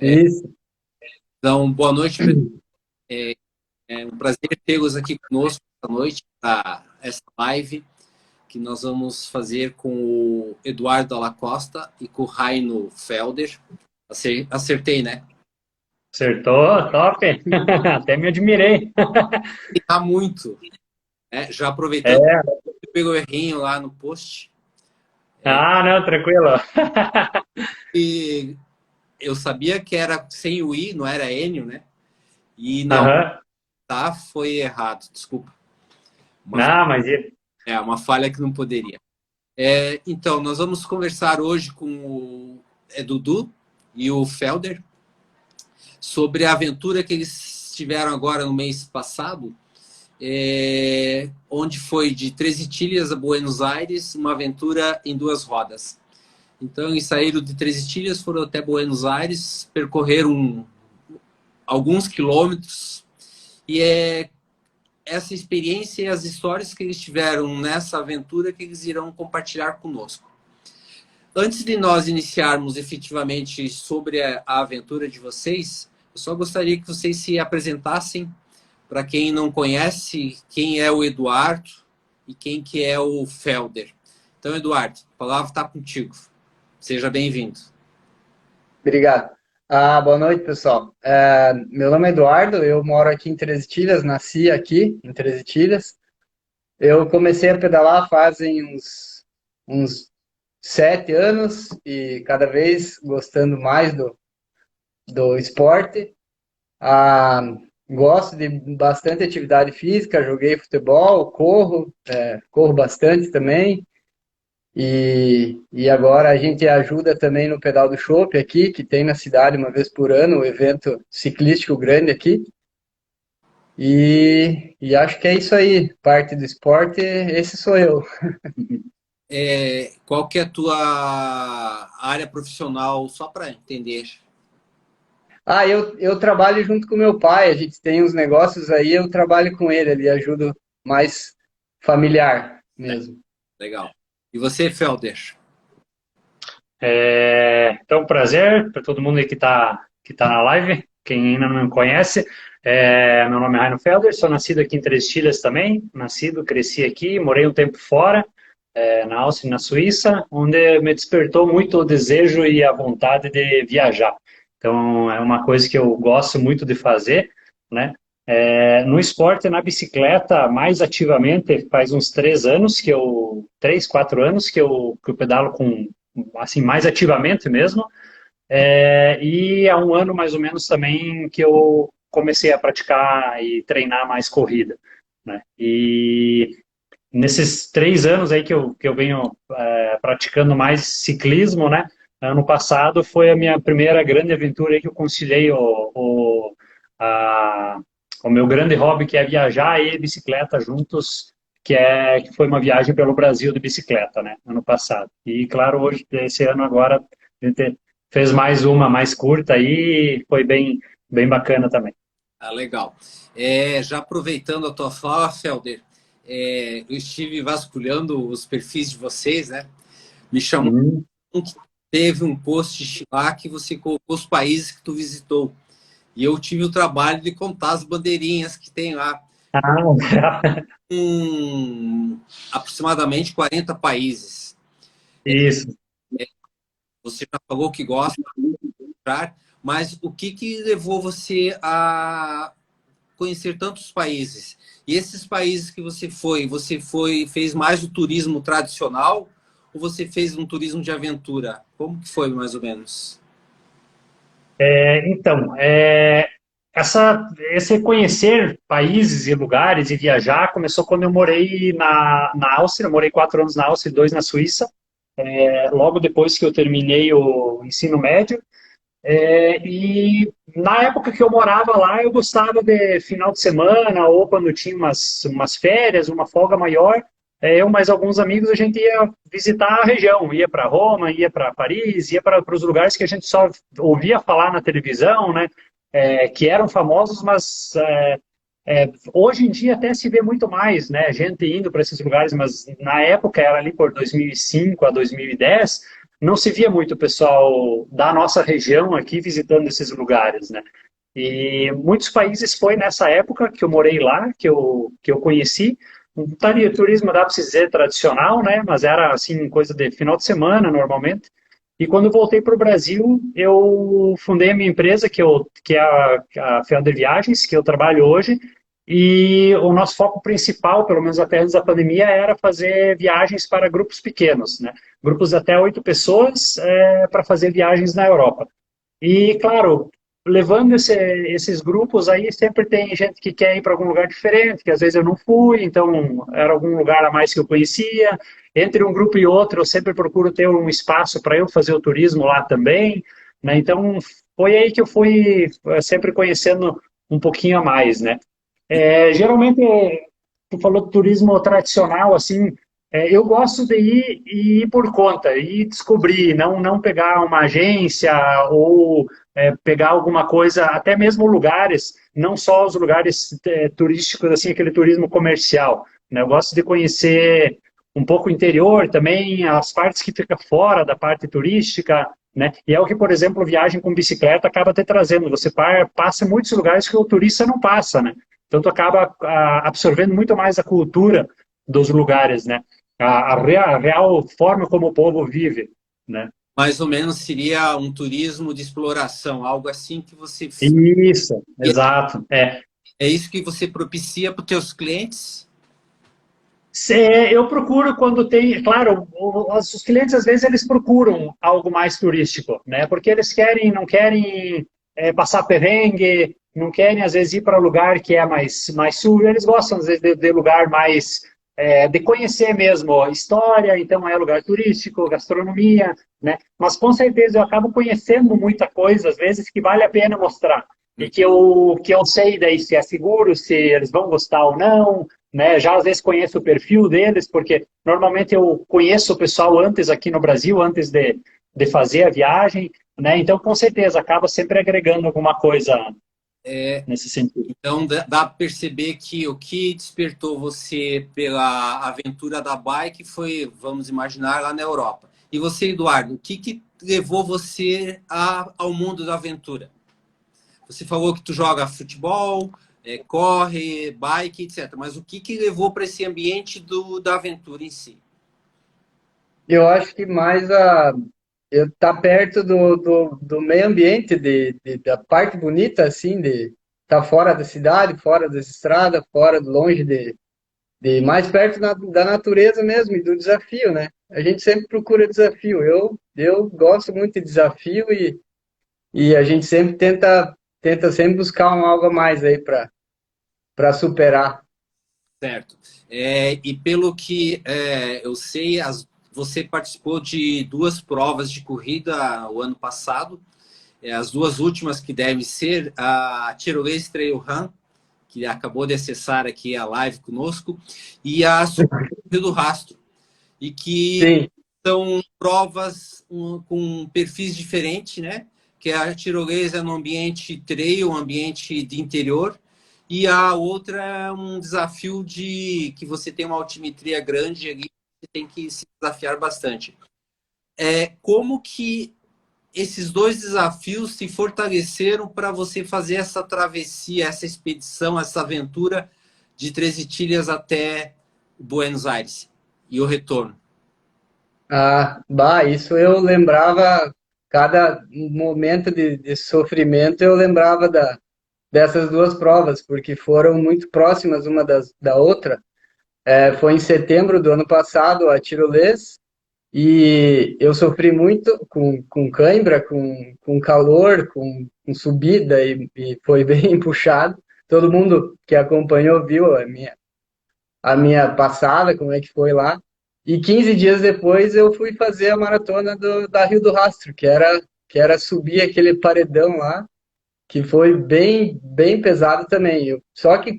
Isso. Então, boa noite, pessoal. É um prazer tê-los aqui conosco esta noite, essa live que nós vamos fazer com o Eduardo Alacosta e com o Raino Felder. Acertei, né? Acertou, top. Até me admirei. E há muito, né? Já aproveitando É. que pegou o errinho lá no post. Ah, não, tranquilo. E eu sabia que era sem o I, não era Enio, né? E não, Aham. tá, foi errado, desculpa. Uma, Não, mas uma falha que não poderia. Então, nós vamos conversar hoje com o Dudu e o Felder sobre a aventura que eles tiveram agora no mês passado, onde foi de Três Itilhas a Buenos Aires, uma aventura em duas rodas. Então, eles saíram de Três Itilhas, foram até Buenos Aires, percorreram alguns quilômetros, e essa experiência e as histórias que eles tiveram nessa aventura que eles irão compartilhar conosco. Antes de nós iniciarmos efetivamente sobre a aventura de vocês, eu só gostaria que vocês se apresentassem para quem não conhece quem é o Eduardo e quem que é o Felder. Então, Eduardo, a palavra está contigo. Seja bem-vindo. obrigado. Boa noite, pessoal. Meu nome é Eduardo, eu moro aqui em Três Itilhas, nasci aqui em Três Itilhas. Eu comecei a pedalar fazem uns 7 anos e cada vez gostando mais do esporte. Ah, Gosto de bastante atividade física, joguei futebol, corro bastante também. E agora a gente ajuda também no Pedal do Chopp aqui, que tem na cidade uma vez por ano, um evento ciclístico grande aqui. E acho que é isso aí, parte do esporte, esse sou eu. Qual que é a tua área profissional, só para entender? Eu trabalho junto com meu pai, a gente tem uns negócios aí, eu trabalho com ele ajudo mais familiar mesmo. Legal. E você, Felder? Então, prazer para todo mundo aí que tá na live. Quem ainda não me conhece, meu nome é Raino Felder, sou nascido aqui em Três Tilhas também. Nascido, cresci aqui, morei um tempo fora, na Áustria e na Suíça, onde me despertou muito o desejo e a vontade de viajar. Então, é uma coisa que eu gosto muito de fazer, né? No esporte, na bicicleta, mais ativamente, faz uns 3 anos 4 anos que eu pedalo com assim, mais ativamente mesmo. E há um ano, mais ou menos, também que eu comecei a praticar e treinar mais corrida, né? E nesses 3 anos aí que eu venho praticando mais ciclismo, né? Ano passado foi a minha primeira grande aventura aí que eu conciliei a, o meu grande hobby, que é viajar e bicicleta juntos, que foi uma viagem pelo Brasil de bicicleta, né? Ano passado. E, claro, hoje, esse ano agora, a gente fez mais uma mais curta e foi bem bacana também. Ah, legal. Já aproveitando a tua fala, Felder, eu estive vasculhando os perfis de vocês, né? Me chamou Uhum. que teve um post lá que você colocou os países que tu visitou. E eu tive o trabalho de contar as bandeirinhas que tem lá. Ah, Aproximadamente 40 países. isso. Você já falou que gosta de viajar, mas o que levou você a conhecer tantos países? E esses países que fez mais o turismo tradicional ou você fez um turismo de aventura? Como que foi, mais ou menos? Então, esse conhecer países e lugares e viajar começou quando eu morei na Áustria. Eu morei 4 anos na Áustria e 2 na Suíça. Logo depois que eu terminei o ensino médio. E na época que eu morava lá, eu gostava de final de semana ou quando tinha umas férias, uma folga maior. Eu mais alguns amigos, a gente ia visitar a região, ia para Roma, ia para Paris, ia para os lugares que a gente só ouvia falar na televisão, né? Que eram famosos, mas hoje em dia até se vê muito mais, né? Gente indo para esses lugares, mas na época era ali por 2005 a 2010. não se via muito pessoal da nossa região aqui visitando esses lugares, né? E muitos países foi nessa época que eu morei lá, que eu conheci. Um turismo, dá para se dizer, tradicional, né? Mas era, assim, coisa de final de semana, normalmente. E quando eu voltei para o Brasil, eu fundei a minha empresa, que é a Felder Viagens, que eu trabalho hoje. E o nosso foco principal, pelo menos até antes da pandemia, era fazer viagens para grupos pequenos, né? Grupos de até 8 pessoas, para fazer viagens na Europa. E, claro, levando esses grupos aí, sempre tem gente que quer ir para algum lugar diferente, que às vezes eu não fui, então era algum lugar a mais que eu conhecia. Entre um grupo e outro, eu sempre procuro ter um espaço para eu fazer o turismo lá também, né? Então, foi aí que eu fui sempre conhecendo um pouquinho a mais, né? Geralmente, tu falou de turismo tradicional, assim, eu gosto de ir e ir por conta, ir descobrir, não pegar uma agência ou pegar alguma coisa, até mesmo lugares, não só os lugares turísticos, assim, aquele turismo comercial, né? Eu gosto de conhecer um pouco o interior também, as partes que ficam fora da parte turística, né? E é o que, por exemplo, viagem com bicicleta acaba te trazendo. Você passa em muitos lugares que o turista não passa, né? Então, tu acaba absorvendo muito mais a cultura dos lugares, né? A real forma como o povo vive, né? Mais ou menos seria um turismo de exploração, algo assim que você... Isso, exato. É isso que você propicia para os teus clientes? Eu procuro quando tem, claro, os clientes às vezes eles procuram algo mais turístico, né? Porque eles não querem passar perrengue, não querem às vezes ir para lugar que é mais sujo, eles gostam às vezes de lugar mais de conhecer mesmo a história, então é lugar turístico, gastronomia, né? Mas com certeza eu acabo conhecendo muita coisa às vezes que vale a pena mostrar e que eu sei daí se é seguro, se eles vão gostar ou não, né? Já às vezes conheço o perfil deles, porque normalmente eu conheço o pessoal antes aqui no Brasil, antes de fazer a viagem, né? Então, com certeza, acaba sempre agregando alguma coisa nesse sentido. Então, dá para perceber que o que despertou você pela aventura da bike foi, vamos imaginar, lá na Europa. E você, Eduardo, o que levou você ao mundo da aventura? Você falou que tu joga futebol, corre, bike, etc. Mas o que levou para esse ambiente da aventura em si? Eu acho que mais eu estar perto do meio ambiente, da parte bonita, assim, de estar fora da cidade, fora das estradas, fora, longe de mais perto da natureza mesmo e do desafio, né? A gente sempre procura desafio. Eu gosto muito de desafio e a gente sempre tenta sempre buscar algo a mais aí para superar. Certo. E pelo que eu sei, você participou de 2 provas de corrida o ano passado. As 2 últimas que devem ser a Tirolese Trail Run, que acabou de acessar aqui a live conosco, e a Rio do Rastro. E que Sim, são provas com perfis diferentes, né? Que a tirolesa é no ambiente trail, um ambiente de interior, e a outra é um desafio que você tem uma altimetria grande ali, você tem que se desafiar bastante. Como que esses 2 desafios se fortaleceram para você fazer essa travessia, essa expedição, essa aventura de 13 Ilhas até Buenos Aires e o retorno? isso eu lembrava, cada momento de sofrimento eu lembrava dessas duas provas, porque foram muito próximas uma da outra. Foi em setembro do ano passado, a tirolês, e eu sofri muito com cãibra, com calor, com subida, e foi bem puxado. Todo mundo que acompanhou viu a minha passada, como é que foi lá. E 15 dias depois eu fui fazer a maratona da Rio do Rastro, que era subir aquele paredão lá, que foi bem pesado também. Só que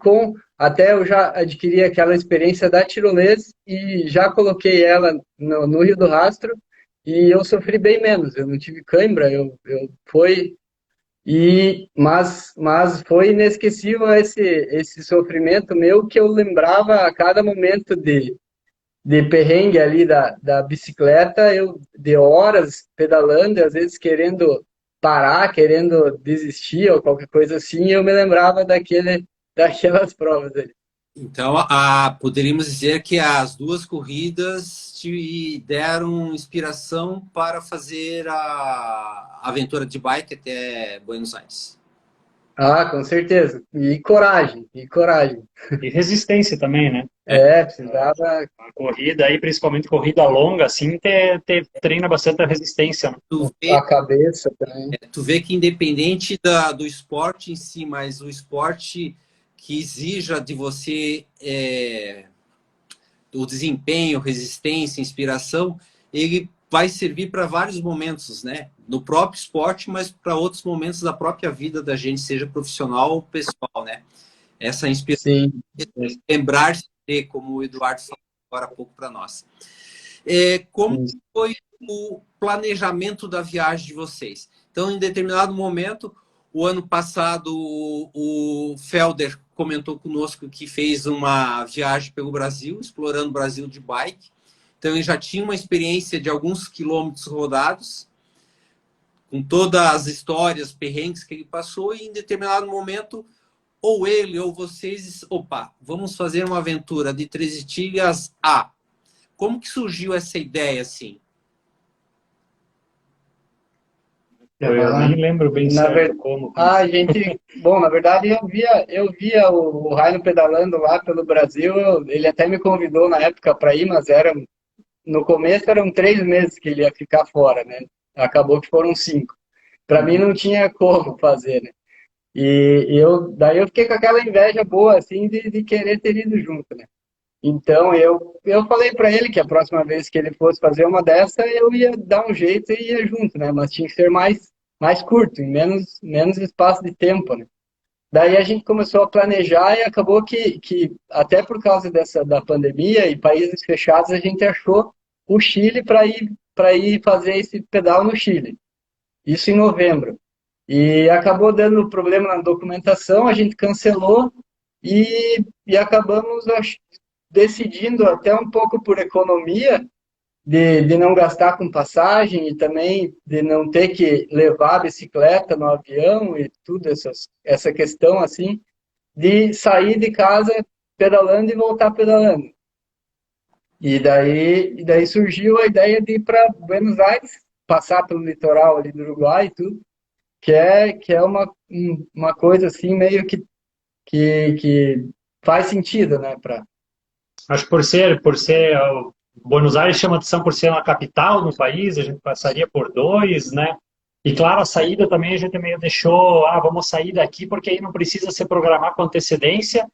até eu já adquiri aquela experiência da tirolesa e já coloquei ela no Rio do Rastro e eu sofri bem menos. Eu não tive cãibra, mas foi inesquecível esse sofrimento meu que eu lembrava a cada momento de perrengue ali da bicicleta, eu de horas pedalando, e às vezes querendo parar, querendo desistir ou qualquer coisa assim, eu me lembrava daquelas provas ali. Então, poderíamos dizer que as duas corridas te deram inspiração para fazer a aventura de bike até Buenos Aires. Ah, com certeza. E coragem, e coragem. E resistência também, né? É, precisava A corrida aí, principalmente corrida longa, assim, treina bastante a resistência, né? Tu vê, a cabeça também. tu vê que independente do esporte em si, mas o esporte que exija de você o desempenho, resistência, inspiração, ele vai servir para vários momentos, né? No próprio esporte, mas para outros momentos da própria vida da gente, seja profissional ou pessoal, né? Essa inspiração, Sim. lembrar-se, como o Eduardo falou agora há pouco para nós. Como foi o planejamento da viagem de vocês? Então, em determinado momento, o ano passado, o Felder comentou conosco que fez uma viagem pelo Brasil, explorando o Brasil de bike. Então, ele já tinha uma experiência de alguns quilômetros rodados, com todas as histórias, perrengues que ele passou, e em determinado momento, ou ele ou vocês, opa, vamos fazer uma aventura de Três Itilhas A. Como que surgiu essa ideia, assim? Eu nem lembro bem Na certo ver... como. A gente, bom, na verdade eu via o Raino pedalando lá pelo Brasil, ele até me convidou na época para ir, mas no começo eram 3 meses que ele ia ficar fora, né? Acabou que foram 5. Para mim não tinha como fazer, né? Daí eu fiquei com aquela inveja boa, assim, de querer ter ido junto, né? Então eu falei para ele que a próxima vez que ele fosse fazer uma dessa, eu ia dar um jeito e ia junto, né? Mas tinha que ser mais curto, em menos espaço de tempo, né? Daí a gente começou a planejar e acabou que até por causa da pandemia e países fechados, a gente achou o Chile para ir fazer esse pedal no Chile. Isso em novembro. E acabou dando problema na documentação, a gente cancelou e acabamos decidindo até um pouco por economia de não gastar com passagem e também de não ter que levar a bicicleta no avião e tudo essa questão assim, de sair de casa pedalando e voltar pedalando. E daí surgiu a ideia de ir para Buenos Aires, passar pelo litoral ali do Uruguai e tudo, que é uma coisa assim meio que faz sentido, né? Acho que Buenos Aires chama atenção por ser uma capital no país, a gente passaria por dois, né? E claro, a saída também a gente meio deixou, vamos sair daqui porque aí não precisa se programar com antecedência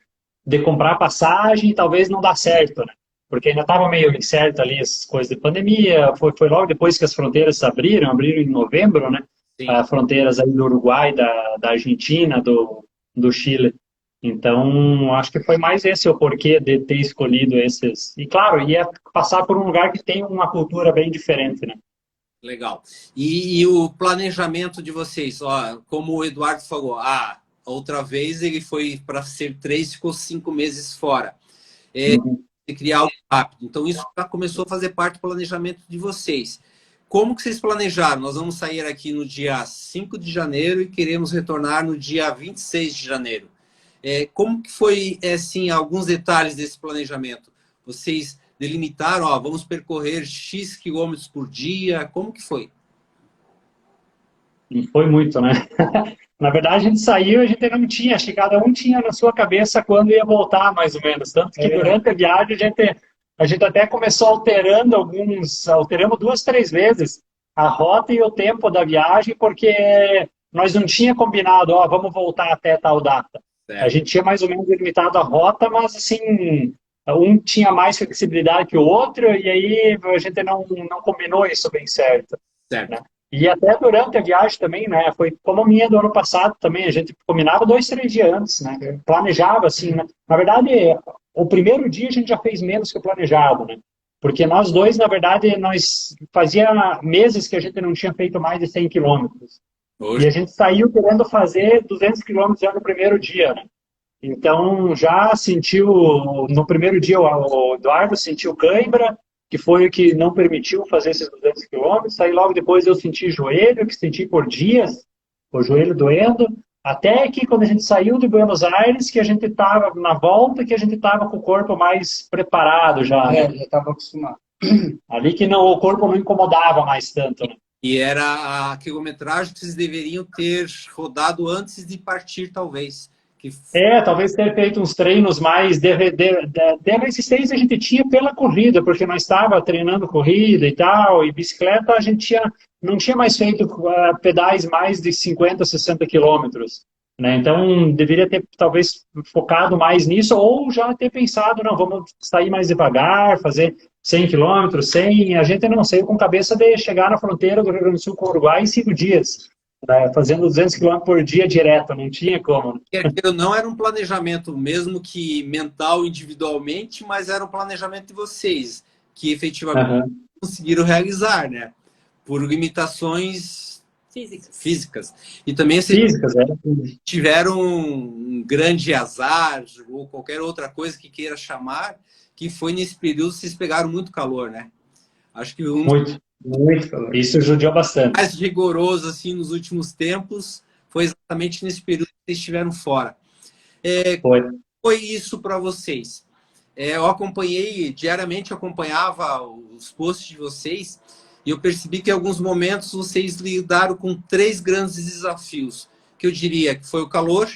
de comprar passagem, talvez não dá certo, né? Porque ainda estava meio incerto ali as coisas de pandemia, foi logo depois que as fronteiras abriram em novembro, né? Sim. As fronteiras aí do Uruguai, da Argentina, do Chile. Então, acho que foi mais esse o porquê de ter escolhido esses. E, claro, ia passar por um lugar que tem uma cultura bem diferente, né? Legal. E o planejamento de vocês? Ó, como o Eduardo falou, outra vez ele foi para ser 3, ficou 5 meses fora. De criar algo rápido. Então, isso já começou a fazer parte do planejamento de vocês. Como que vocês planejaram? Nós vamos sair aqui no dia 5 de janeiro e queremos retornar no dia 26 de janeiro. Como que foi, assim, alguns detalhes desse planejamento? Vocês delimitaram, vamos percorrer X quilômetros por dia, como que foi? Não foi muito, né? Na verdade, a gente saiu e a gente não tinha, acho que cada um tinha na sua cabeça quando ia voltar, mais ou menos. Tanto que durante a viagem a gente até começou alteramos 2, 3 vezes a rota e o tempo da viagem, porque nós não tinha combinado, vamos voltar até tal data. Certo. A gente tinha mais ou menos limitado a rota, mas assim, um tinha mais flexibilidade que o outro, e aí a gente não combinou isso bem certo. Certo. Né? E até durante a viagem também, né? Foi como a minha do ano passado também, a gente combinava 2, 3 dias antes, né? Planejava assim, né? Na verdade, o primeiro dia a gente já fez menos que o planejado, né? Porque nós dois, na verdade, nós fazia meses que a gente não tinha feito mais de 100 quilômetros. E a gente saiu querendo fazer 200 quilômetros já no primeiro dia, né? Então, já sentiu, no primeiro dia, o Eduardo sentiu cãibra, que foi o que não permitiu fazer esses 200 quilômetros. Aí, logo depois, eu senti joelho, que senti por dias, o joelho doendo. Até que, quando a gente saiu de Buenos Aires, que a gente estava na volta, que a gente estava com o corpo mais preparado já, né? Já estava acostumado. Ali que não, o corpo não incomodava mais tanto, né? E era a quilometragem que vocês deveriam ter rodado antes de partir, talvez. Que... Talvez ter feito uns treinos mais de resistência a gente tinha pela corrida, porque nós estava treinando corrida e tal, e bicicleta a gente não tinha mais feito pedais mais de 50, 60 quilômetros, né? Então deveria ter talvez focado mais nisso, ou já ter pensado, não, vamos sair mais devagar, fazer 100 quilômetros, 100, a gente não saiu com cabeça de chegar na fronteira do Rio Grande do Sul com o Uruguai em 5 dias. Fazendo 200 quilômetros por dia direto, não tinha como. Não era um planejamento, mesmo que mental individualmente, mas era um planejamento de vocês, que efetivamente conseguiram realizar, né? Por limitações físicas. E também vocês tiveram um grande azar, ou qualquer outra coisa que queira chamar, que foi nesse período vocês pegaram muito calor, né? Acho que muito calor. Isso judiou bastante. Mais rigoroso assim nos últimos tempos foi exatamente nesse período que vocês estiveram fora. Foi isso para vocês? Eu acompanhei diariamente, acompanhava os posts de vocês e eu percebi que em alguns momentos vocês lidaram com 3 grandes desafios, que eu diria que foi o calor,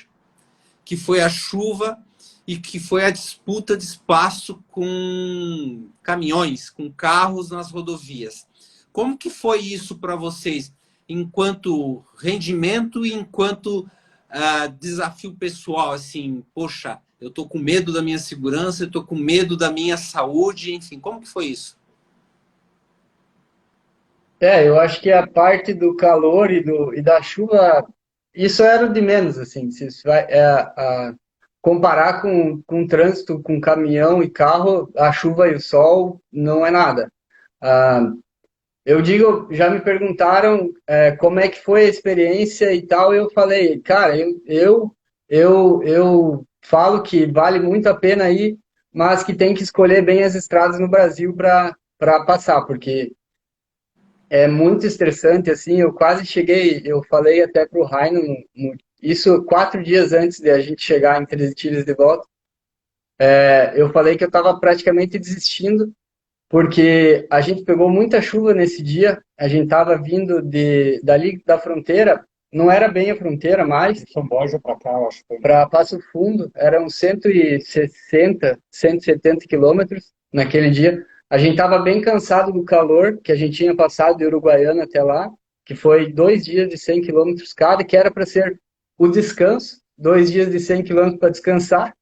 que foi a chuva e que foi a disputa de espaço com caminhões, com carros nas rodovias. Como que foi isso para vocês, enquanto rendimento e enquanto desafio pessoal? Assim, poxa, eu estou com medo da minha segurança, eu estou com medo da minha saúde, enfim, como que foi isso? Eu acho que a parte do calor e da chuva, isso era o de menos, assim, se isso vai comparar com trânsito, com caminhão e carro, a chuva e o sol não é nada. Eu digo, já me perguntaram como é que foi a experiência e tal, eu falei, cara, eu falo que vale muito a pena ir, mas que tem que escolher bem as estradas no Brasil para passar, porque é muito estressante, assim, eu quase cheguei, eu falei até pro Raino, isso 4 dias antes de a gente chegar em Três Itilhas de volta, eu falei que eu estava praticamente desistindo, porque a gente pegou muita chuva nesse dia, a gente estava vindo dali da fronteira, não era bem a fronteira mais. São Borja para cá, eu acho. Para Passo Fundo, eram 160, 170 quilômetros naquele dia. A gente estava bem cansado do calor, que a gente tinha passado de Uruguaiana até lá, que foi 2 dias de 100 quilômetros cada, que era para ser o descanso, 2 dias de 100 quilômetros para descansar,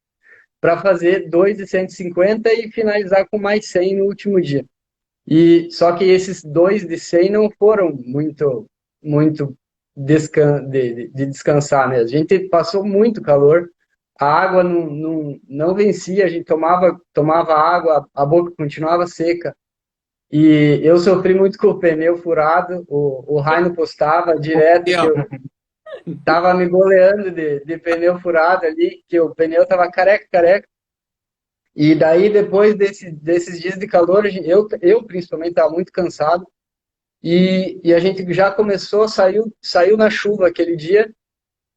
para fazer 2 de 150 e finalizar com mais 100 no último dia. E só que esses 2 de 100 não foram muito de descansar mesmo. A gente passou muito calor, a água não vencia, a gente tomava água, a boca continuava seca. E eu sofri muito com o pneu furado, o Raino postava direto que eu tava me goleando de pneu furado ali, que o pneu tava careca. E daí, depois desses dias de calor, eu principalmente estava muito cansado. E a gente já começou, saiu na chuva aquele dia.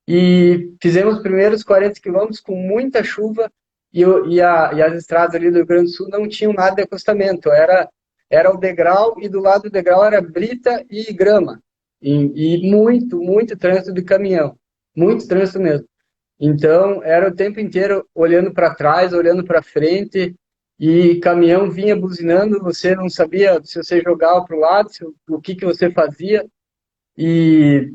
E fizemos os primeiros 40 quilômetros com muita chuva. E as estradas ali do Rio Grande do Sul não tinham nada de acostamento. Era o degrau e do lado do degrau era brita e grama. E muito trânsito de caminhão. Muito trânsito mesmo. Então, era o tempo inteiro olhando para trás, olhando para frente, e caminhão vinha buzinando, você não sabia se você jogava para o lado, o que você fazia. E,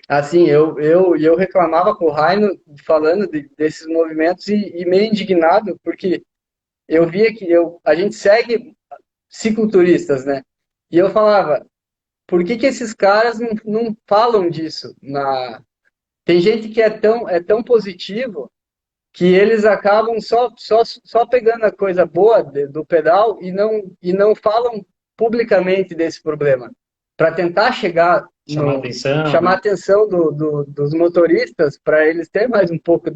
assim, eu reclamava com o Raino, falando desses movimentos, e meio indignado, porque eu via que a gente segue cicloturistas, né? E eu falava, por que esses caras não falam disso? Tem gente que é tão positivo que eles acabam só pegando a coisa boa do pedal e não falam publicamente desse problema. Para tentar chamar a atenção dos motoristas, para eles terem mais um pouco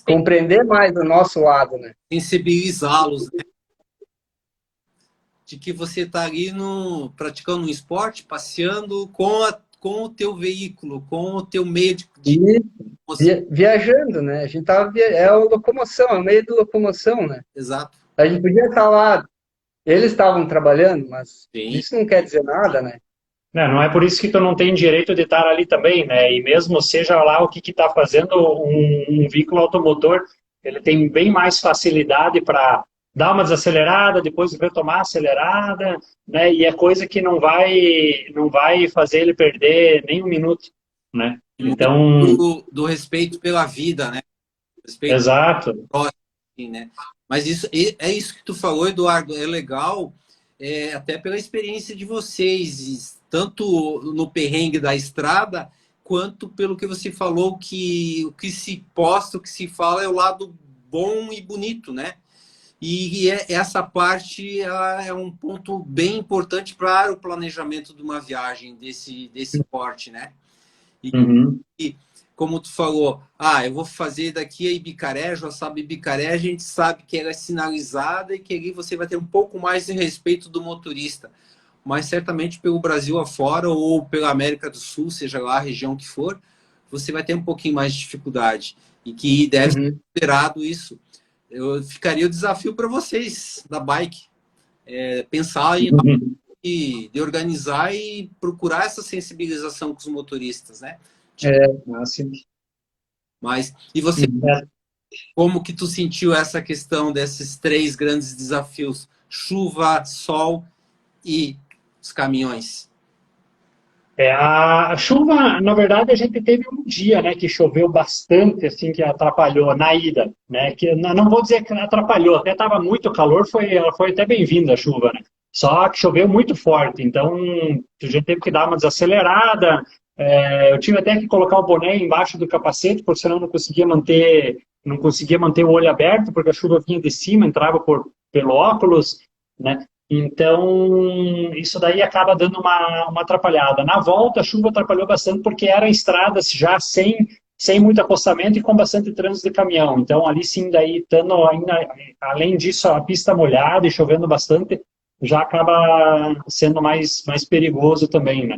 compreender mais o nosso lado, né? Sensibilizá-los, né? De que você está ali praticando um esporte, passeando com o teu veículo, com o teu meio E viajando, né? A gente tava é a locomoção, é o meio de locomoção, né? Exato. A gente podia estar lá, eles estavam trabalhando, mas Sim. isso não quer dizer nada, né? Não é por isso que tu não tem direito de estar ali também, né? E mesmo seja lá o que está fazendo um veículo automotor, ele tem bem mais facilidade para dar uma desacelerada, depois retomar a acelerada, né? E é coisa que não vai fazer ele perder nem um minuto, né? Então, Do respeito pela vida, né? Respeito exato. próximo, assim, né? Mas é isso que tu falou, Eduardo, é legal, até pela experiência de vocês, tanto no perrengue da estrada, quanto pelo que você falou, que o que se posta, o que se fala é o lado bom e bonito, né? E essa parte é um ponto bem importante para o planejamento de uma viagem desse porte, né? Uhum. E como tu falou, eu vou fazer daqui a Ibicaré, Joaçaba Ibicaré, a gente sabe que ela é sinalizada e que ali você vai ter um pouco mais de respeito do motorista. Mas certamente pelo Brasil afora ou pela América do Sul, seja lá a região que for, você vai ter um pouquinho mais de dificuldade. E que deve ser considerado isso. Eu ficaria o desafio para vocês da bike. Pensar de organizar e procurar essa sensibilização com os motoristas, né? Assim. Mas, e você, como que tu sentiu essa questão desses 3 grandes desafios? Chuva, sol e os caminhões? A chuva, na verdade, a gente teve um dia, né, que choveu bastante, assim, que atrapalhou na ida, né, que não vou dizer que atrapalhou, até estava muito calor, ela foi até bem-vinda a chuva, né, só que choveu muito forte, então a gente teve que dar uma desacelerada, eu tive até que colocar o boné embaixo do capacete, porque senão não conseguia manter o olho aberto, porque a chuva vinha de cima, entrava pelo óculos, né. Então, isso daí acaba dando uma atrapalhada. Na volta, a chuva atrapalhou bastante porque eram estradas já sem muito acostamento e com bastante trânsito de caminhão. Então, ali sim, daí, estando ainda, além disso, a pista molhada e chovendo bastante, já acaba sendo mais perigoso também, né?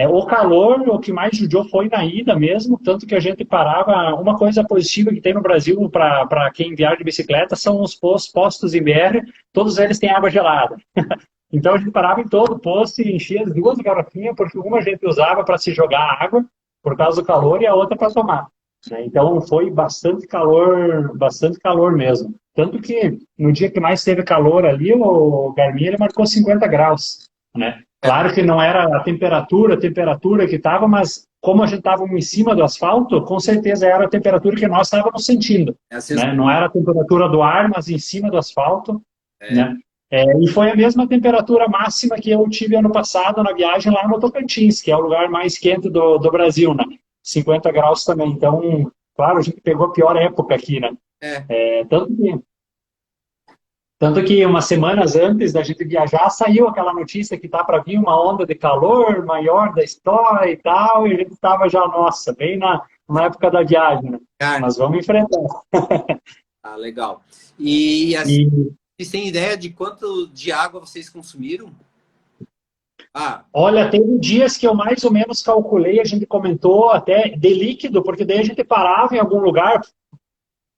O calor, o que mais judiou foi na ida mesmo, tanto que a gente parava. Uma coisa positiva que tem no Brasil para quem viaja de bicicleta são os postos em BR, todos eles têm água gelada. Então a gente parava em todo posto e enchia as 2 garrafinhas, porque uma a gente usava para se jogar água, por causa do calor, e a outra para tomar, né? Então foi bastante calor mesmo. Tanto que no dia que mais teve calor ali, o Garmin ele marcou 50 graus, né? Claro que não era a temperatura que estava, mas como a gente estava em cima do asfalto, com certeza era a temperatura que nós estávamos sentindo, né? Não era a temperatura do ar, mas em cima do asfalto, né? E foi a mesma temperatura máxima que eu tive ano passado na viagem lá no Tocantins, que é o lugar mais quente do Brasil, né? 50 graus também. Então, claro, a gente pegou a pior época aqui, né? Tanto que umas semanas antes da gente viajar, saiu aquela notícia que tá para vir uma onda de calor maior da história e tal, e a gente estava já, nossa, bem na época da viagem, né? Mas vamos enfrentar. Legal. E assim, vocês têm ideia de quanto de água vocês consumiram? Olha, teve dias que eu mais ou menos calculei, a gente comentou até de líquido, porque daí a gente parava em algum lugar,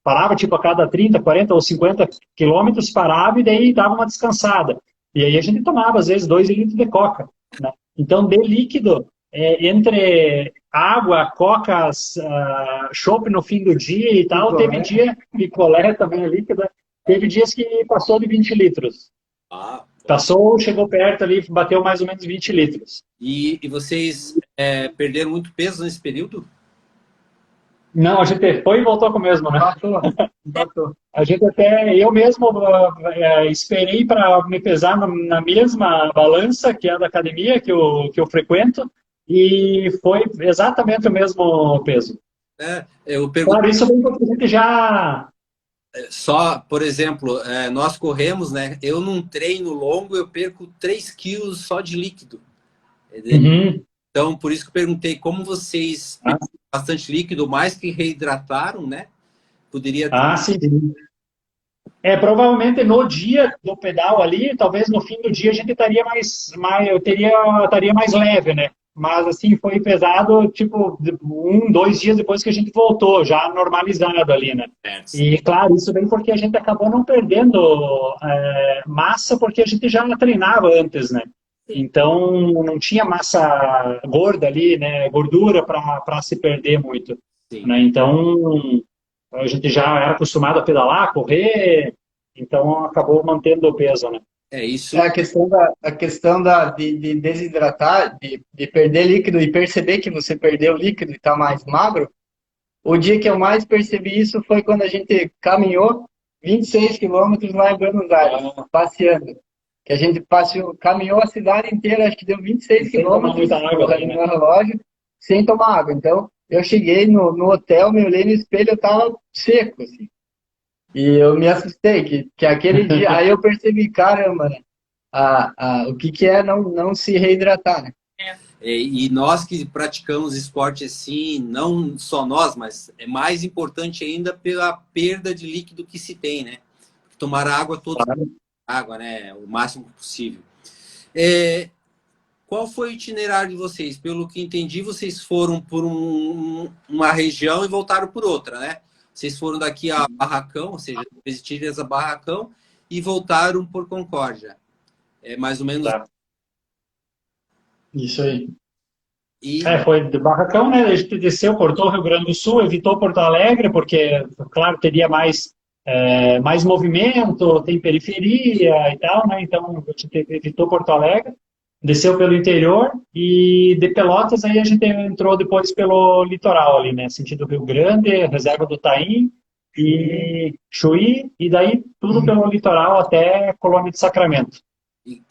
parava tipo a cada 30, 40 ou 50 quilômetros, parava e daí dava uma descansada. E aí a gente tomava, às vezes, 2 litros de coca, né? Então, de líquido, entre água, coca, chopp no fim do dia e tal, teve dia, picolé também é líquida, teve dias que passou de 20 litros. Passou, chegou perto ali, bateu mais ou menos 20 litros. E vocês perderam muito peso nesse período? Não, a gente foi e voltou com o mesmo, né? Empatou. A gente eu mesmo esperei para me pesar na mesma balança que é da academia que eu frequento e foi exatamente o mesmo peso. Eu pergunto... Claro, isso bem porque a gente já... Só, por exemplo, nós corremos, né? Eu num treino longo eu perco 3 quilos só de líquido. Então, por isso que eu perguntei como vocês bastante líquido, mais que reidrataram, né? Poderia. Ah, sim. Provavelmente no dia do pedal ali, talvez no fim do dia a gente estaria mais leve, né? Mas assim, foi pesado, tipo, 2 dias depois que a gente voltou, já normalizado ali, né? E claro, isso vem porque a gente acabou não perdendo massa, porque a gente já treinava antes, né? Então não tinha massa gorda ali, né? Gordura para se perder muito, Sim. né? Então a gente já era acostumado a pedalar, correr, então acabou mantendo o peso, né? É isso. De desidratar, de perder líquido e perceber que você perdeu líquido e está mais magro. O dia que eu mais percebi isso foi quando a gente caminhou 26 quilômetros lá em Buenos Aires, passeando. Que a gente passeou, caminhou a cidade inteira, acho que deu 26 Sem tomar quilômetros muita água, no né? relógio, sem tomar água. Então, eu cheguei no hotel, me olhei no espelho, eu tava seco, assim. E eu me assustei, que aquele dia, aí eu percebi, caramba, né? O que é não se reidratar, né? E nós que praticamos esporte assim, não só nós, mas é mais importante ainda pela perda de líquido que se tem, né? Tomar água, todos água, né? O máximo possível. Qual foi o itinerário de vocês? Pelo que entendi, vocês foram por uma região e voltaram por outra, né? Vocês foram daqui a Barracão, ou seja, Três a Barracão, e voltaram por Concórdia. É mais ou menos. Tá. Isso aí. E Foi de Barracão, né? A gente desceu, cortou o Rio Grande do Sul, evitou Porto Alegre, porque, claro, teria mais movimento, tem periferia e tal, né? Então, a gente evitou Porto Alegre, desceu pelo interior e de Pelotas aí a gente entrou depois pelo litoral ali, né? Sentido Rio Grande, reserva do Taim e Chuí, e daí tudo pelo litoral até Colônia de Sacramento,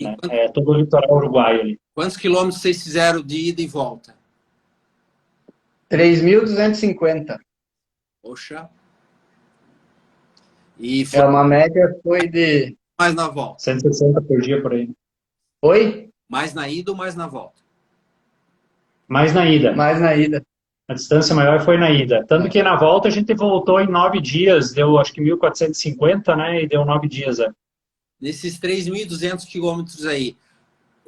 né? Todo o litoral uruguaio ali. Quantos quilômetros vocês fizeram de ida e volta? 3.250. Poxa. E foi Uma média foi de... mais na volta? 160 por dia por aí. Oi? Mais na ida ou mais na volta? Mais na ida. Mais na ida. A distância maior foi na ida. Tanto que na volta a gente voltou em 9 dias, deu acho que 1.450, né? E deu 9 dias. Nesses 3.200 quilômetros aí,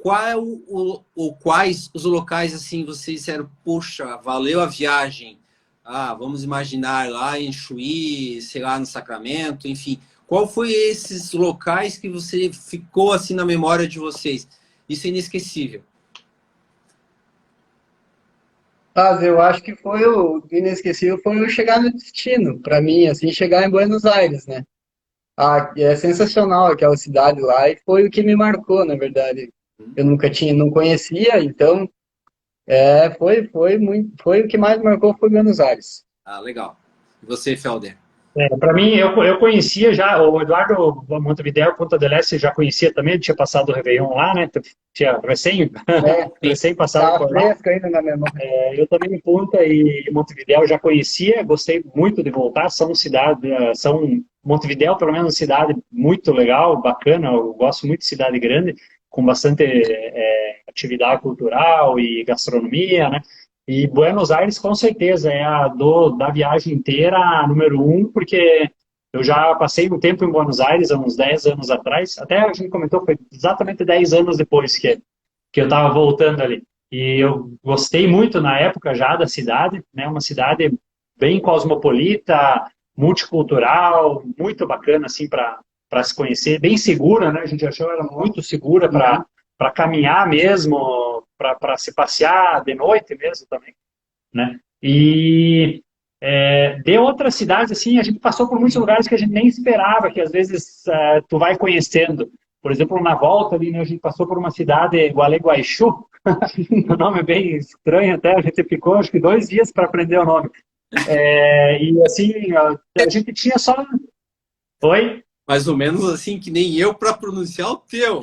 quais os locais assim vocês disseram, poxa, valeu a viagem? Vamos imaginar lá em Chuí, sei lá, no Sacramento, enfim. Qual foi esses locais que você ficou assim na memória de vocês? Isso é inesquecível. Eu acho que foi o inesquecível foi eu chegar no destino, para mim, assim, chegar em Buenos Aires, né? É sensacional aquela cidade lá e foi o que me marcou, na verdade. Eu não conhecia, então foi o que mais marcou foi Buenos Aires. Legal. E você, Felder? Para mim, eu conhecia já, o Eduardo Montevidéu, Punta del Este, já conhecia também, tinha passado o Réveillon lá, né? Tinha recém passado por lá. Fresco ainda na memória. Eu também em Punta e Montevidéu já conhecia, gostei muito de voltar, Montevidéu, pelo menos, cidade muito legal, bacana, eu gosto muito de cidade grande, com bastante atividade cultural e gastronomia, né? E Buenos Aires, com certeza, é da viagem inteira a número 1, porque eu já passei um tempo em Buenos Aires, há uns 10 anos atrás, até a gente comentou, foi exatamente 10 anos depois que eu estava voltando ali. E eu gostei muito na época já da cidade, né? Uma cidade bem cosmopolita, multicultural, muito bacana assim para se conhecer, bem segura, né? A gente achou ela muito segura para caminhar mesmo, para se passear de noite mesmo também, né? E de outras cidades assim, a gente passou por muitos lugares que a gente nem esperava, que às vezes tu vai conhecendo. Por exemplo, na volta ali, né, a gente passou por uma cidade, Gualeguaychú, o nome é bem estranho até, a gente ficou acho que 2 dias para aprender o nome. E assim, a gente tinha só... Oi? Mais ou menos assim que nem eu para pronunciar o teu.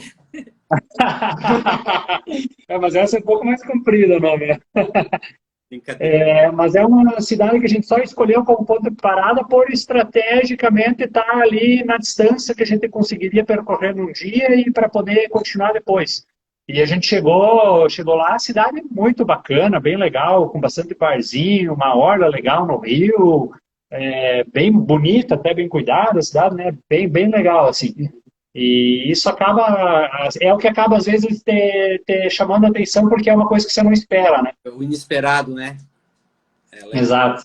Mas essa é um pouco mais comprida o nome, né? Mas é uma cidade que a gente só escolheu como ponto de parada por estrategicamente estar ali na distância que a gente conseguiria percorrer num dia e para poder continuar depois. E a gente chegou lá, a cidade muito bacana, bem legal, com bastante barzinho, uma orla legal no rio, bem bonita, até bem cuidada, a cidade, né? Bem legal, assim. E isso é o que acaba, às vezes, te chamando a atenção, porque é uma coisa que você não espera, né? O inesperado, né? Legal. Exato.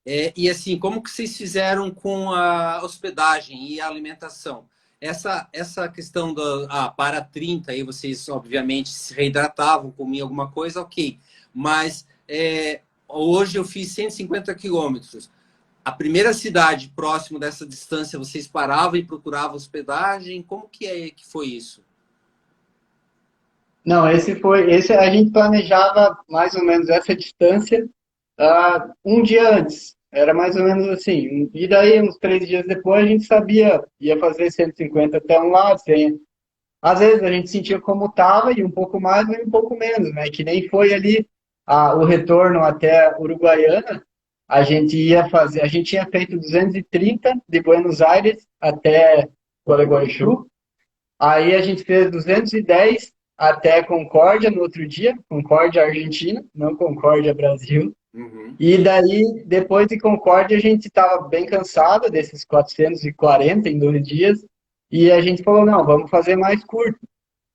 E assim, como que vocês fizeram com a hospedagem e a alimentação? Essa questão para 30, aí vocês obviamente se reidratavam, comiam alguma coisa, ok. Mas hoje eu fiz 150 quilômetros. A primeira cidade próximo dessa distância, vocês paravam e procuravam hospedagem? Como que foi isso? Não, esse a gente planejava mais ou menos essa distância um dia antes. Era mais ou menos assim. E daí, uns 3 dias depois, a gente sabia, ia fazer 150 até um lado. Às vezes a gente sentia como estava, e um pouco mais e um pouco menos, né? Que nem foi ali o retorno até Uruguaiana. A gente tinha feito 230 de Buenos Aires até Gualeguaychú. Aí a gente fez 210 até Concórdia no outro dia, Concórdia, Argentina, não Concórdia, Brasil. Uhum. E daí, depois de Concórdia, a gente estava bem cansado desses 440 em 2 dias, e a gente falou, não, vamos fazer mais curto.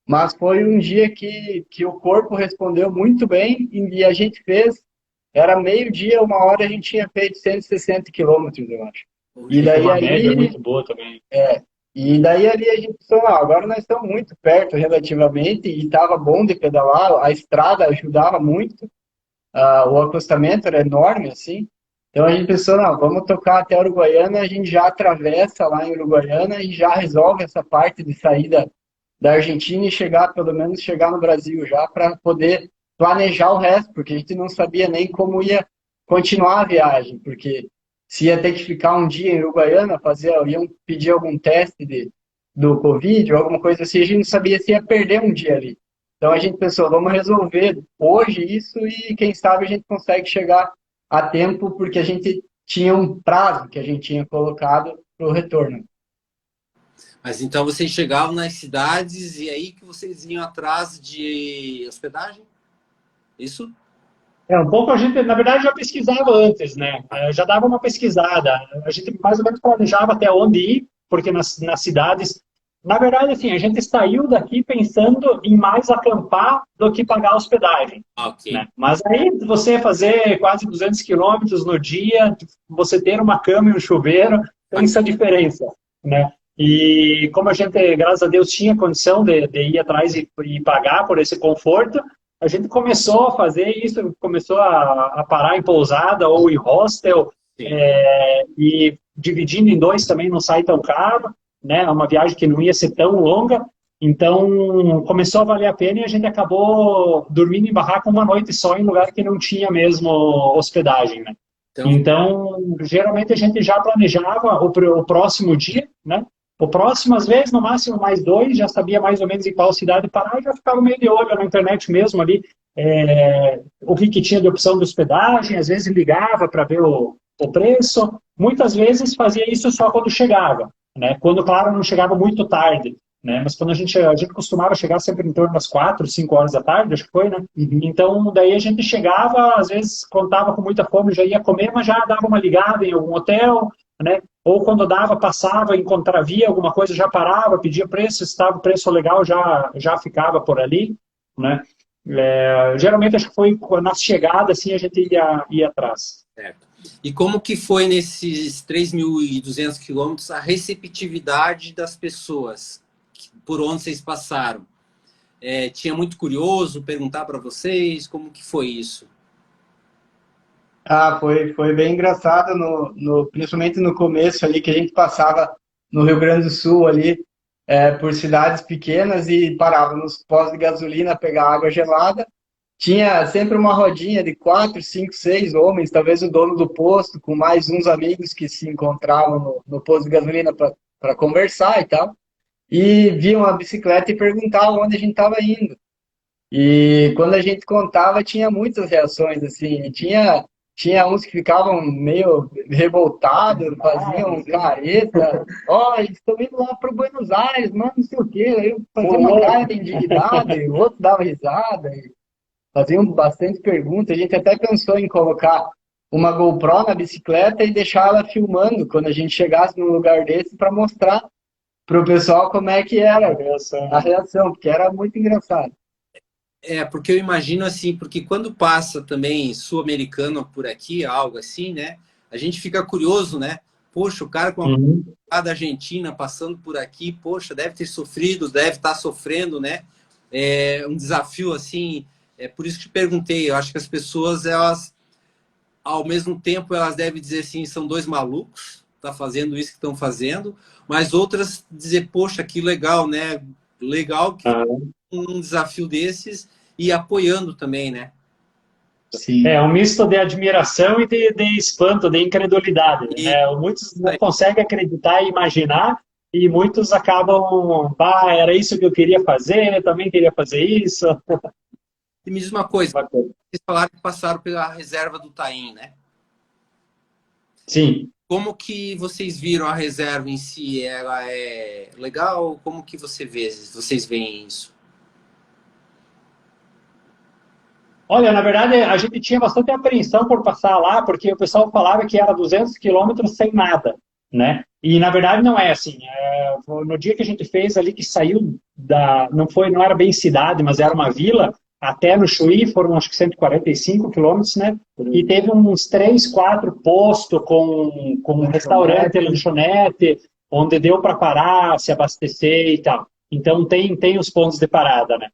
Mas foi um dia que o corpo respondeu muito bem, e a gente fez, era meio-dia, 1 hora, a gente tinha feito 160 quilômetros, eu acho. E daí Uma média ali, muito boa também. e daí ali a gente pensou, agora nós estamos muito perto relativamente, e estava bom de pedalar, a estrada ajudava muito, o acostamento era enorme, assim. Então a gente pensou, não, vamos tocar até Uruguaiana, a gente já atravessa lá em Uruguaiana e já resolve essa parte de saída da Argentina e chegar, pelo menos chegar no Brasil já, para poder planejar o resto, porque a gente não sabia nem como ia continuar a viagem, porque se ia ter que ficar um dia em Uruguaiana, iam pedir algum teste do Covid ou alguma coisa assim, a gente não sabia se ia perder um dia ali. Então a gente pensou, vamos resolver hoje isso e quem sabe a gente consegue chegar a tempo, porque a gente tinha um prazo que a gente tinha colocado para o retorno. Mas então vocês chegavam nas cidades e aí que vocês iam atrás de hospedagem? Isso? Um pouco a gente, na verdade, já pesquisava antes, né? Já dava uma pesquisada. A gente mais ou menos planejava até onde ir, porque nas cidades. Na verdade, assim, a gente saiu daqui pensando em mais acampar do que pagar hospedagem. Ok. Né? Mas aí você fazer quase 200 quilômetros no dia, você ter uma cama e um chuveiro, tem essa diferença, né? E como a gente, graças a Deus, tinha condição de ir atrás e pagar por esse conforto, a gente começou a fazer isso, começou a parar em pousada ou em hostel, e dividindo em dois também não sai tão caro, né? É uma viagem que não ia ser tão longa, então começou a valer a pena e a gente acabou dormindo em barraca uma noite só em lugar que não tinha mesmo hospedagem, né? Então, geralmente a gente já planejava o próximo dia, né? O próximo, às vezes, no máximo mais 2, já sabia mais ou menos em qual cidade parar e já ficava meio de olho na internet mesmo ali, o que tinha de opção de hospedagem, às vezes ligava para ver o preço, muitas vezes fazia isso só quando chegava, né? Quando, claro, não chegava muito tarde, né? Mas quando a gente costumava chegar sempre em torno das 4, 5 horas da tarde, acho que foi, né? Então, daí a gente chegava, às vezes, quando estava com muita fome, já ia comer, mas já dava uma ligada em algum hotel, né? Ou quando dava, passava, via alguma coisa, já parava, pedia preço, se estava o preço legal, já ficava por ali, né? Geralmente, acho que foi na chegada, assim, a gente ia atrás. Certo. E como que foi nesses 3.200 quilômetros a receptividade das pessoas por onde vocês passaram? Tinha muito curioso perguntar para vocês como que foi isso? Foi bem engraçado, principalmente no começo ali, que a gente passava no Rio Grande do Sul ali, por cidades pequenas e parava nos postos de gasolina pegar água gelada. Tinha sempre uma rodinha de 4, 5, 6 homens, talvez o dono do posto, com mais uns amigos que se encontravam no posto de gasolina para conversar e tal. E viam a bicicleta e perguntavam onde a gente estava indo. E quando a gente contava, tinha muitas reações, assim. Tinha uns que ficavam meio revoltados, faziam careta. Estou indo lá para Buenos Aires, mano, não sei o quê. Aí eu fazia uma cara de indignado, e o outro dava risada. Faziam bastante perguntas. A gente até pensou em colocar uma GoPro na bicicleta e deixar ela filmando quando a gente chegasse num lugar desse para mostrar para o pessoal como é que era a reação, porque era muito engraçado. Porque eu imagino assim, porque quando passa também sul-americano por aqui, algo assim, né? A gente fica curioso, né? Poxa, o cara com a da Argentina passando por aqui, poxa, deve ter sofrido, deve estar sofrendo, né? É um desafio assim, é por isso que te perguntei. Eu acho que as pessoas, elas, ao mesmo tempo, elas devem dizer assim, são dois malucos, tá fazendo isso que estão fazendo, mas outras dizer, poxa, que legal, né? Legal que um desafio desses e apoiando também, né? Sim. É um misto de admiração e de espanto, de incredulidade, né? Muitos não conseguem acreditar e imaginar, e muitos acabam, era isso que eu queria fazer, eu também queria fazer isso. E me diz uma coisa, Bacana. vocês falaram que passaram pela reserva do Taim, né? Sim. Como que vocês viram a reserva em si? Ela é legal? Como que vocês veem isso? Olha, na verdade, a gente tinha bastante apreensão por passar lá, porque o pessoal falava que era 200 quilômetros sem nada, né? E, na verdade, não é assim. No dia que a gente fez ali, que saiu não era bem cidade, mas era uma vila, até no Chuí foram acho que 145 quilômetros, né? E teve uns 3, 4 postos com restaurante, lanchonete, onde deu para parar, se abastecer e tal. Então, tem os pontos de parada, né?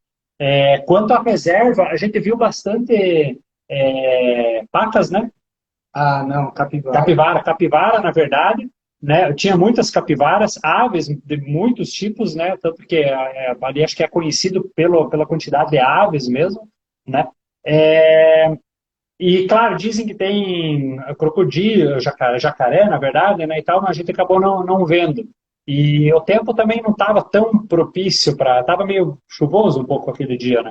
Quanto à reserva, a gente viu bastante pacas, né? Ah, não, Capivara, na verdade, né? Tinha muitas capivaras, aves de muitos tipos, né? Tanto que ali acho que é conhecido pela quantidade de aves mesmo, né? E, claro, dizem que tem crocodilo, jacaré, na verdade, né, e tal, mas a gente acabou não vendo. E o tempo também não estava tão propício para... Estava meio chuvoso um pouco aquele dia, né?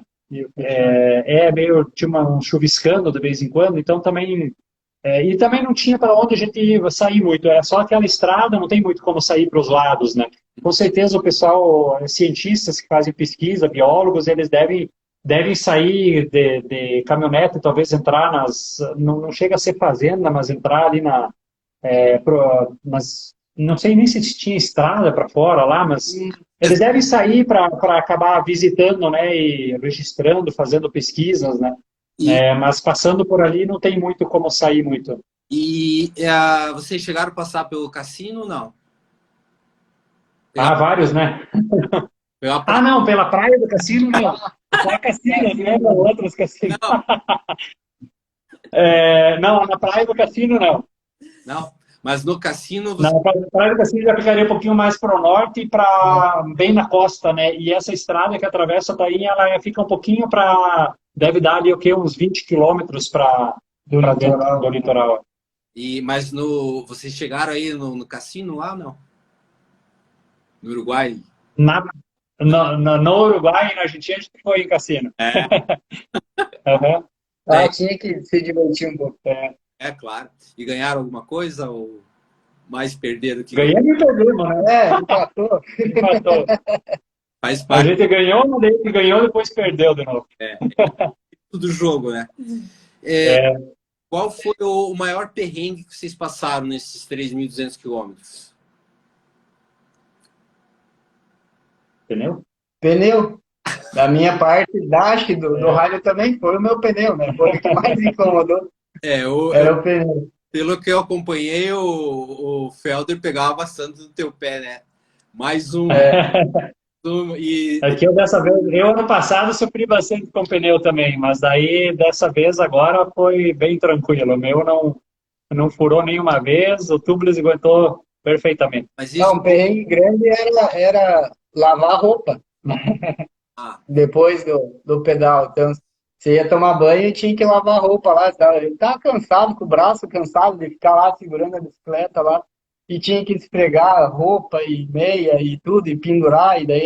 Tinha um chuviscando de vez em quando, então também... e também não tinha para onde a gente sair muito, era só aquela estrada, não tem muito como sair para os lados, né? Com certeza o pessoal, cientistas que fazem pesquisa, biólogos, eles devem sair de caminhonete, talvez entrar não chega a ser fazenda, mas entrar ali não sei nem se tinha estrada para fora lá, mas eles devem sair para acabar visitando, né, e registrando, fazendo pesquisas, né? Mas passando por ali não tem muito como sair muito. E vocês chegaram a passar pelo cassino ou não? Vários, né? Não, pela praia do cassino não. Só cassino, né? Outros cassinos. Não, na praia do cassino não. Não, mas no cassino... Na praia do cassino já ficaria um pouquinho mais para o norte e bem na costa, né? E essa estrada que atravessa a Tainha, ela fica um pouquinho deve dar ali o quê? Uns 20 quilômetros do litoral. Mas vocês chegaram aí no cassino lá ou não? No Uruguai? No Uruguai e na Argentina a gente foi em cassino. Uhum. Tinha que se divertir um pouco. Claro. E ganharam alguma coisa ou mais perderam que ganhamos e perdemos, né? Empatou. Faz parte. A gente ganhou, depois perdeu de novo. Tudo jogo, né? Qual foi o maior perrengue que vocês passaram nesses 3.200 quilômetros? Pneu. Da minha parte, acho que do rádio também foi o meu pneu, né? Foi o que mais incomodou. Era o pneu. Pelo que eu acompanhei, o Felder pegava bastante do teu pé, né? Mais um. Aqui dessa vez, ano passado sofri bastante com pneu também, mas daí dessa vez agora foi bem tranquilo. O meu não furou nenhuma vez, o tubeless aguentou perfeitamente. Mas um perrengue grande era lavar roupa. Depois do pedal. Então, você ia tomar banho e tinha que lavar a roupa lá. Ele tava cansado, com o braço cansado de ficar lá segurando a bicicleta lá. E tinha que esfregar roupa e meia e tudo, e pendurar. E daí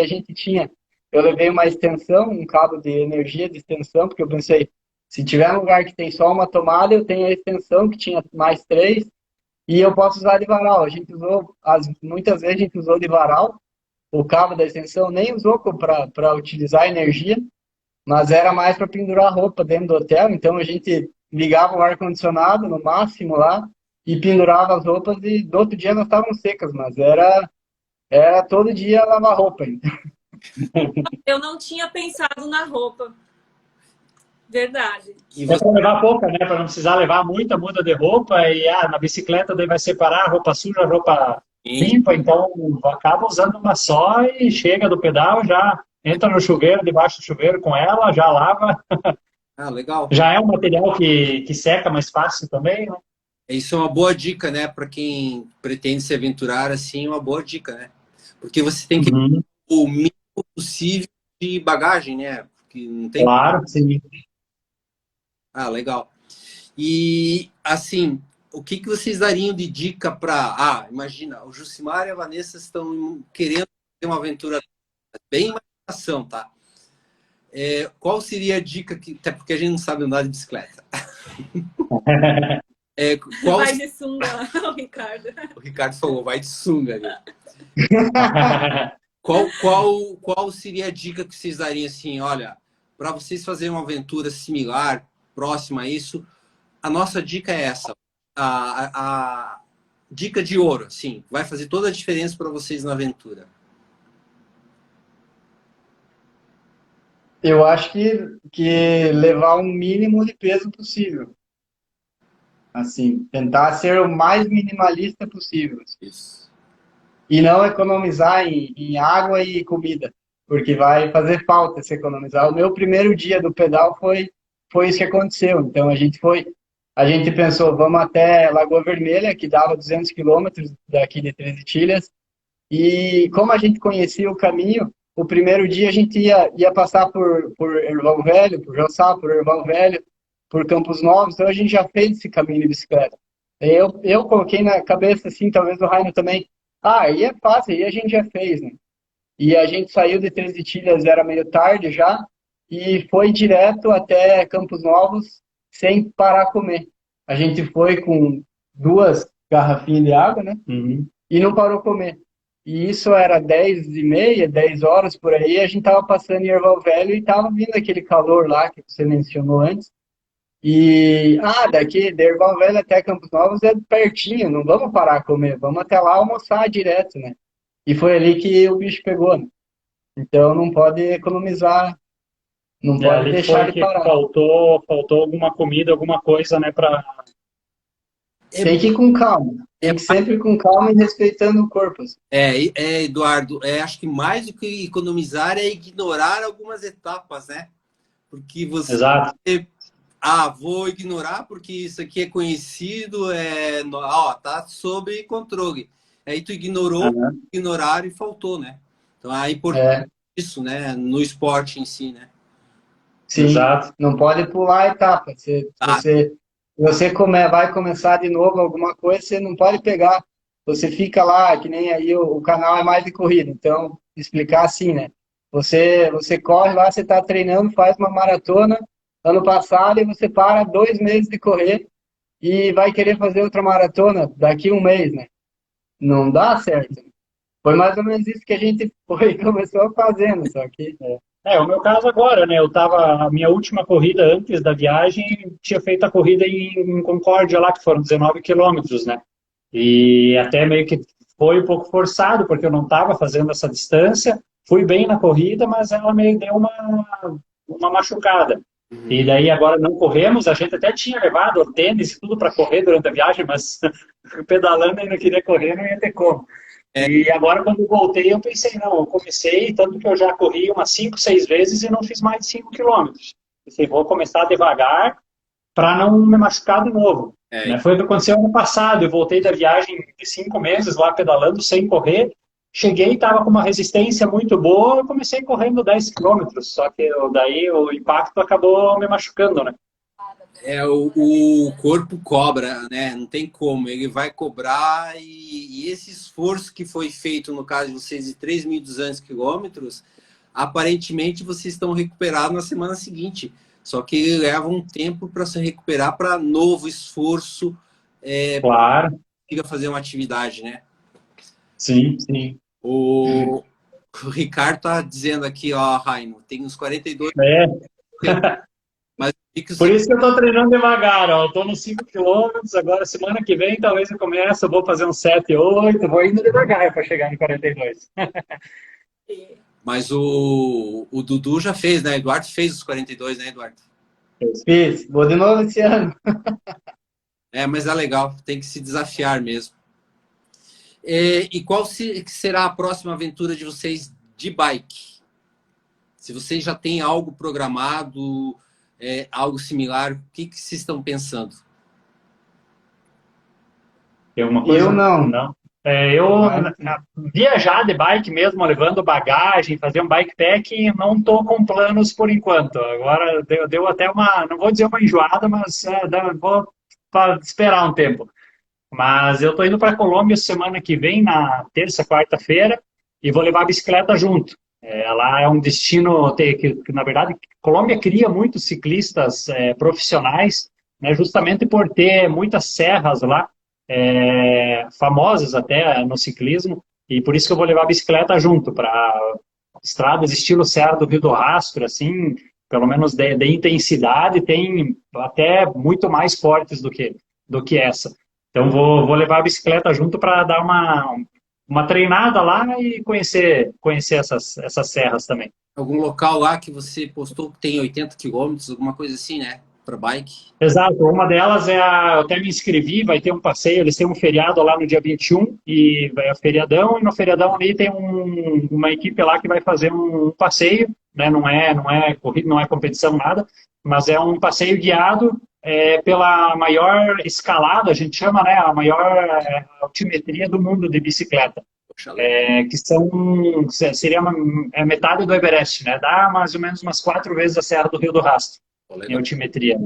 eu levei uma extensão, um cabo de energia de extensão, porque eu pensei, se tiver um lugar que tem só uma tomada, eu tenho a extensão, que tinha mais 3, e eu posso usar de varal. Muitas vezes a gente usou de varal, o cabo da extensão nem usou para utilizar energia, mas era mais para pendurar roupa dentro do hotel, então a gente ligava o ar-condicionado no máximo lá e pendurava as roupas e do outro dia nós estávamos secas, mas era todo dia lavar roupa. Eu não tinha pensado na roupa. Verdade. E É você, para levar pouca, né? Para não precisar levar muita muda de roupa e na bicicleta daí vai separar a roupa suja, a roupa limpa, então acaba usando uma só e chega do pedal, já entra no chuveiro, debaixo do chuveiro com ela, já lava. ah, legal. Já é um material que seca mais fácil também, né? Isso é uma boa dica, né? Para quem pretende se aventurar assim, uma boa dica, né? Porque você tem que ter Uhum. o mínimo possível de bagagem, né? Porque não tem. Claro, sim. Ah, legal. E assim, o que vocês dariam de dica para. Ah, imagina, o Jucimar e a Vanessa estão querendo ter uma aventura bem mais ação, tá? Qual seria a dica que. Até porque a gente não sabe andar de bicicleta. Qual... Vai de sunga, o Ricardo. O Ricardo falou, vai de sunga ali. Qual seria a dica que vocês dariam assim, olha, para vocês fazerem uma aventura similar, próxima a isso, a nossa dica é essa. A dica de ouro, sim, vai fazer toda a diferença para vocês na aventura. Eu acho que levar o mínimo de peso possível. Assim, tentar ser o mais minimalista possível. Isso. E não economizar em água e comida, porque vai fazer falta se economizar. O meu primeiro dia do pedal foi isso que aconteceu. Então a gente pensou, vamos até Lagoa Vermelha, que dava 200 quilômetros daqui de Três Itilhas, e como a gente conhecia o caminho, o primeiro dia a gente ia passar por Erval Velho, por Joçá, por Erval Velho, por Campos Novos, então a gente já fez esse caminho de bicicleta. Eu coloquei na cabeça, assim, talvez o Rainer também, aí é fácil, aí a gente já fez, né? E a gente saiu de Três Itilhas, era meio tarde já, e foi direto até Campos Novos, sem parar a comer. A gente foi com 2 garrafinhas de água, né? Uhum. E não parou comer. E isso era 10h30, 10 horas por aí, a gente tava passando em Erval Velho e tava vindo aquele calor lá que você mencionou antes. E, daqui de Erval Velho até Campos Novos é pertinho, não vamos parar a comer, vamos até lá almoçar direto, né? E foi ali que o bicho pegou, né? Então não pode economizar, não pode Ali deixar foi de que parar. faltou alguma comida, alguma coisa, né, para Tem que ir com calma, tem que ir sempre com calma e respeitando o corpo, assim. Eduardo, acho que mais do que economizar é ignorar algumas etapas, né? Porque você... Exato. Vou ignorar porque isso aqui é conhecido, tá sob controle. Aí tu ignorou, ignorar e faltou, né? Então a importância disso, né? No esporte em si, né? Sim, Exato. não pode pular a etapa. Você vai começar de novo alguma coisa, você não pode pegar. Você fica lá, que nem aí o canal é mais de corrida. Então, explicar assim, né? Você corre lá, você está treinando, faz uma maratona ano passado e você para 2 meses de correr e vai querer fazer outra maratona daqui um mês, né? Não dá certo. Foi mais ou menos isso que a gente começou fazendo, só que... O meu caso agora, né? A minha última corrida antes da viagem, tinha feito a corrida em Concórdia lá, que foram 19 quilômetros, né? E até meio que foi um pouco forçado, porque eu não estava fazendo essa distância. Fui bem na corrida, mas ela meio deu uma machucada. E daí agora não corremos, a gente até tinha levado o tênis e tudo para correr durante a viagem, mas pedalando ainda queria correr, não ia ter como. E agora, quando eu voltei, eu pensei, não, eu comecei, tanto que eu já corri umas 5, 6 vezes e não fiz mais de 5 quilômetros. Pensei, vou começar devagar para não me machucar de novo. Né? Foi o que aconteceu ano passado, eu voltei da viagem de 5 meses lá pedalando, sem correr, cheguei, estava com uma resistência muito boa, eu comecei correndo 10 quilômetros, só que daí o impacto acabou me machucando, né? O corpo cobra, né? Não tem como, ele vai cobrar e esse esforço que foi feito no caso de vocês de 3.200 quilômetros, aparentemente vocês estão recuperados na semana seguinte. Só que leva um tempo para se recuperar para novo esforço, claro. Para fazer uma atividade, né? Sim, sim. O Ricardo tá dizendo aqui, ó, Raino, tem uns 42. Mas fica Por isso que eu estou treinando devagar, ó. Eu estou nos 5 quilômetros, agora semana que vem talvez eu comece, eu vou fazer uns 7, 8, vou indo devagar para chegar no 42. Mas o Dudu já fez, né? Eduardo fez os 42, né, Eduardo? Fiz. Vou de novo esse ano. É, mas é legal, tem que se desafiar mesmo. E qual será a próxima aventura de vocês de bike? Se vocês já têm algo programado, algo similar, o que vocês estão pensando? Tem alguma coisa? Eu não. Não. Viajar de bike mesmo, levando bagagem, fazer um bikepacking, não estou com planos por enquanto. Agora deu até uma, não vou dizer uma enjoada, mas vou esperar um tempo. Mas eu estou indo para a Colômbia semana que vem, na terça, quarta-feira, e vou levar a bicicleta junto. Lá é um destino que, na verdade, Colômbia cria muitos ciclistas profissionais, né, justamente por ter muitas serras lá, famosas até no ciclismo, e por isso que eu vou levar a bicicleta junto, para estradas estilo Serra do Rio do Rastro, assim, pelo menos de intensidade, tem até muito mais fortes do que essa. Então, vou levar a bicicleta junto para dar uma treinada lá e conhecer essas serras também. Algum local lá que você postou que tem 80 quilômetros, alguma coisa assim, né? Para bike? Exato. Uma delas eu até me inscrevi, vai ter um passeio, eles têm um feriado lá no dia 21, e é feriadão, e no feriadão ali tem uma equipe lá que vai fazer um passeio, né? Não é corrida, não é competição, nada, mas é um passeio guiado pela maior escalada, a gente chama, né, a maior altimetria do mundo de bicicleta, que seria metade do Everest, né, dá mais ou menos umas 4 vezes a Serra do Rio do Rastro, em altimetria.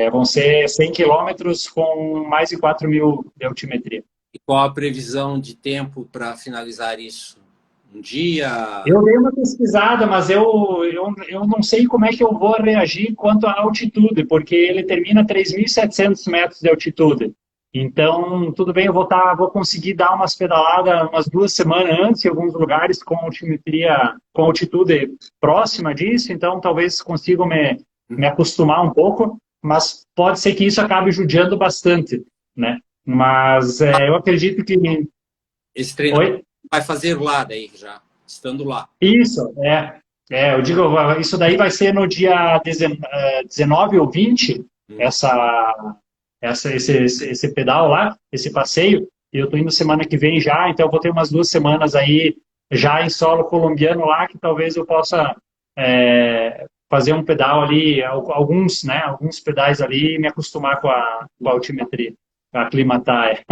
Vão ser 100 quilômetros com mais de 4.000 de altimetria. E qual a previsão de tempo para finalizar isso? Um dia? Eu dei uma pesquisada, mas eu não sei como é que eu vou reagir quanto à altitude, porque ele termina a 3.700 metros de altitude. Então, tudo bem, eu vou conseguir dar umas pedaladas umas 2 semanas antes em alguns lugares com altimetria, com altitude próxima disso, então talvez consiga me acostumar um pouco, mas pode ser que isso acabe judiando bastante, né? Mas eu acredito que... Esse treino vai fazer lá daí já, estando lá. Isso, eu digo, isso daí vai ser no dia 19 ou 20, esse pedal lá, esse passeio, e eu tô indo semana que vem já, então eu vou ter umas 2 semanas aí já em solo colombiano lá, que talvez eu possa fazer um pedal ali, alguns pedais ali e me acostumar com a altimetria, aclimatar.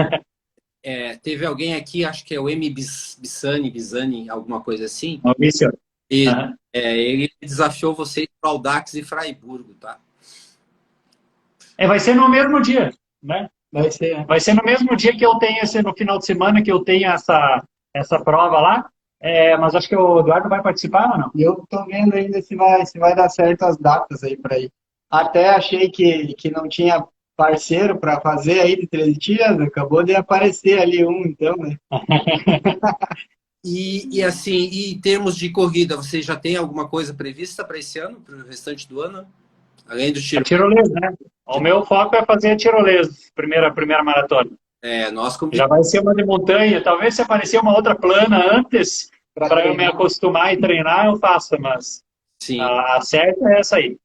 Teve alguém aqui, acho que é o M. Bisani, alguma coisa assim. Maurício. E, ele desafiou vocês para Audax e Fraiburgo, tá? Vai ser no mesmo dia, né? Vai ser no mesmo dia que eu tenho no final de semana que eu tenho essa prova lá. Mas acho que o Eduardo vai participar ou não? Eu tô vendo ainda se vai dar certo as datas aí para ir. Até achei que não tinha parceiro para fazer aí de 13 dias, acabou de aparecer ali então, né? E assim, em termos de corrida, você já tem alguma coisa prevista para esse ano, para o restante do ano? Além do tiro. A tirolesa, né? O meu foco é fazer a tirolesa, primeira maratona. Já vai ser uma de montanha, talvez se aparecer uma outra plana antes, para eu me acostumar e treinar, eu faço, mas sim. A certa é essa aí.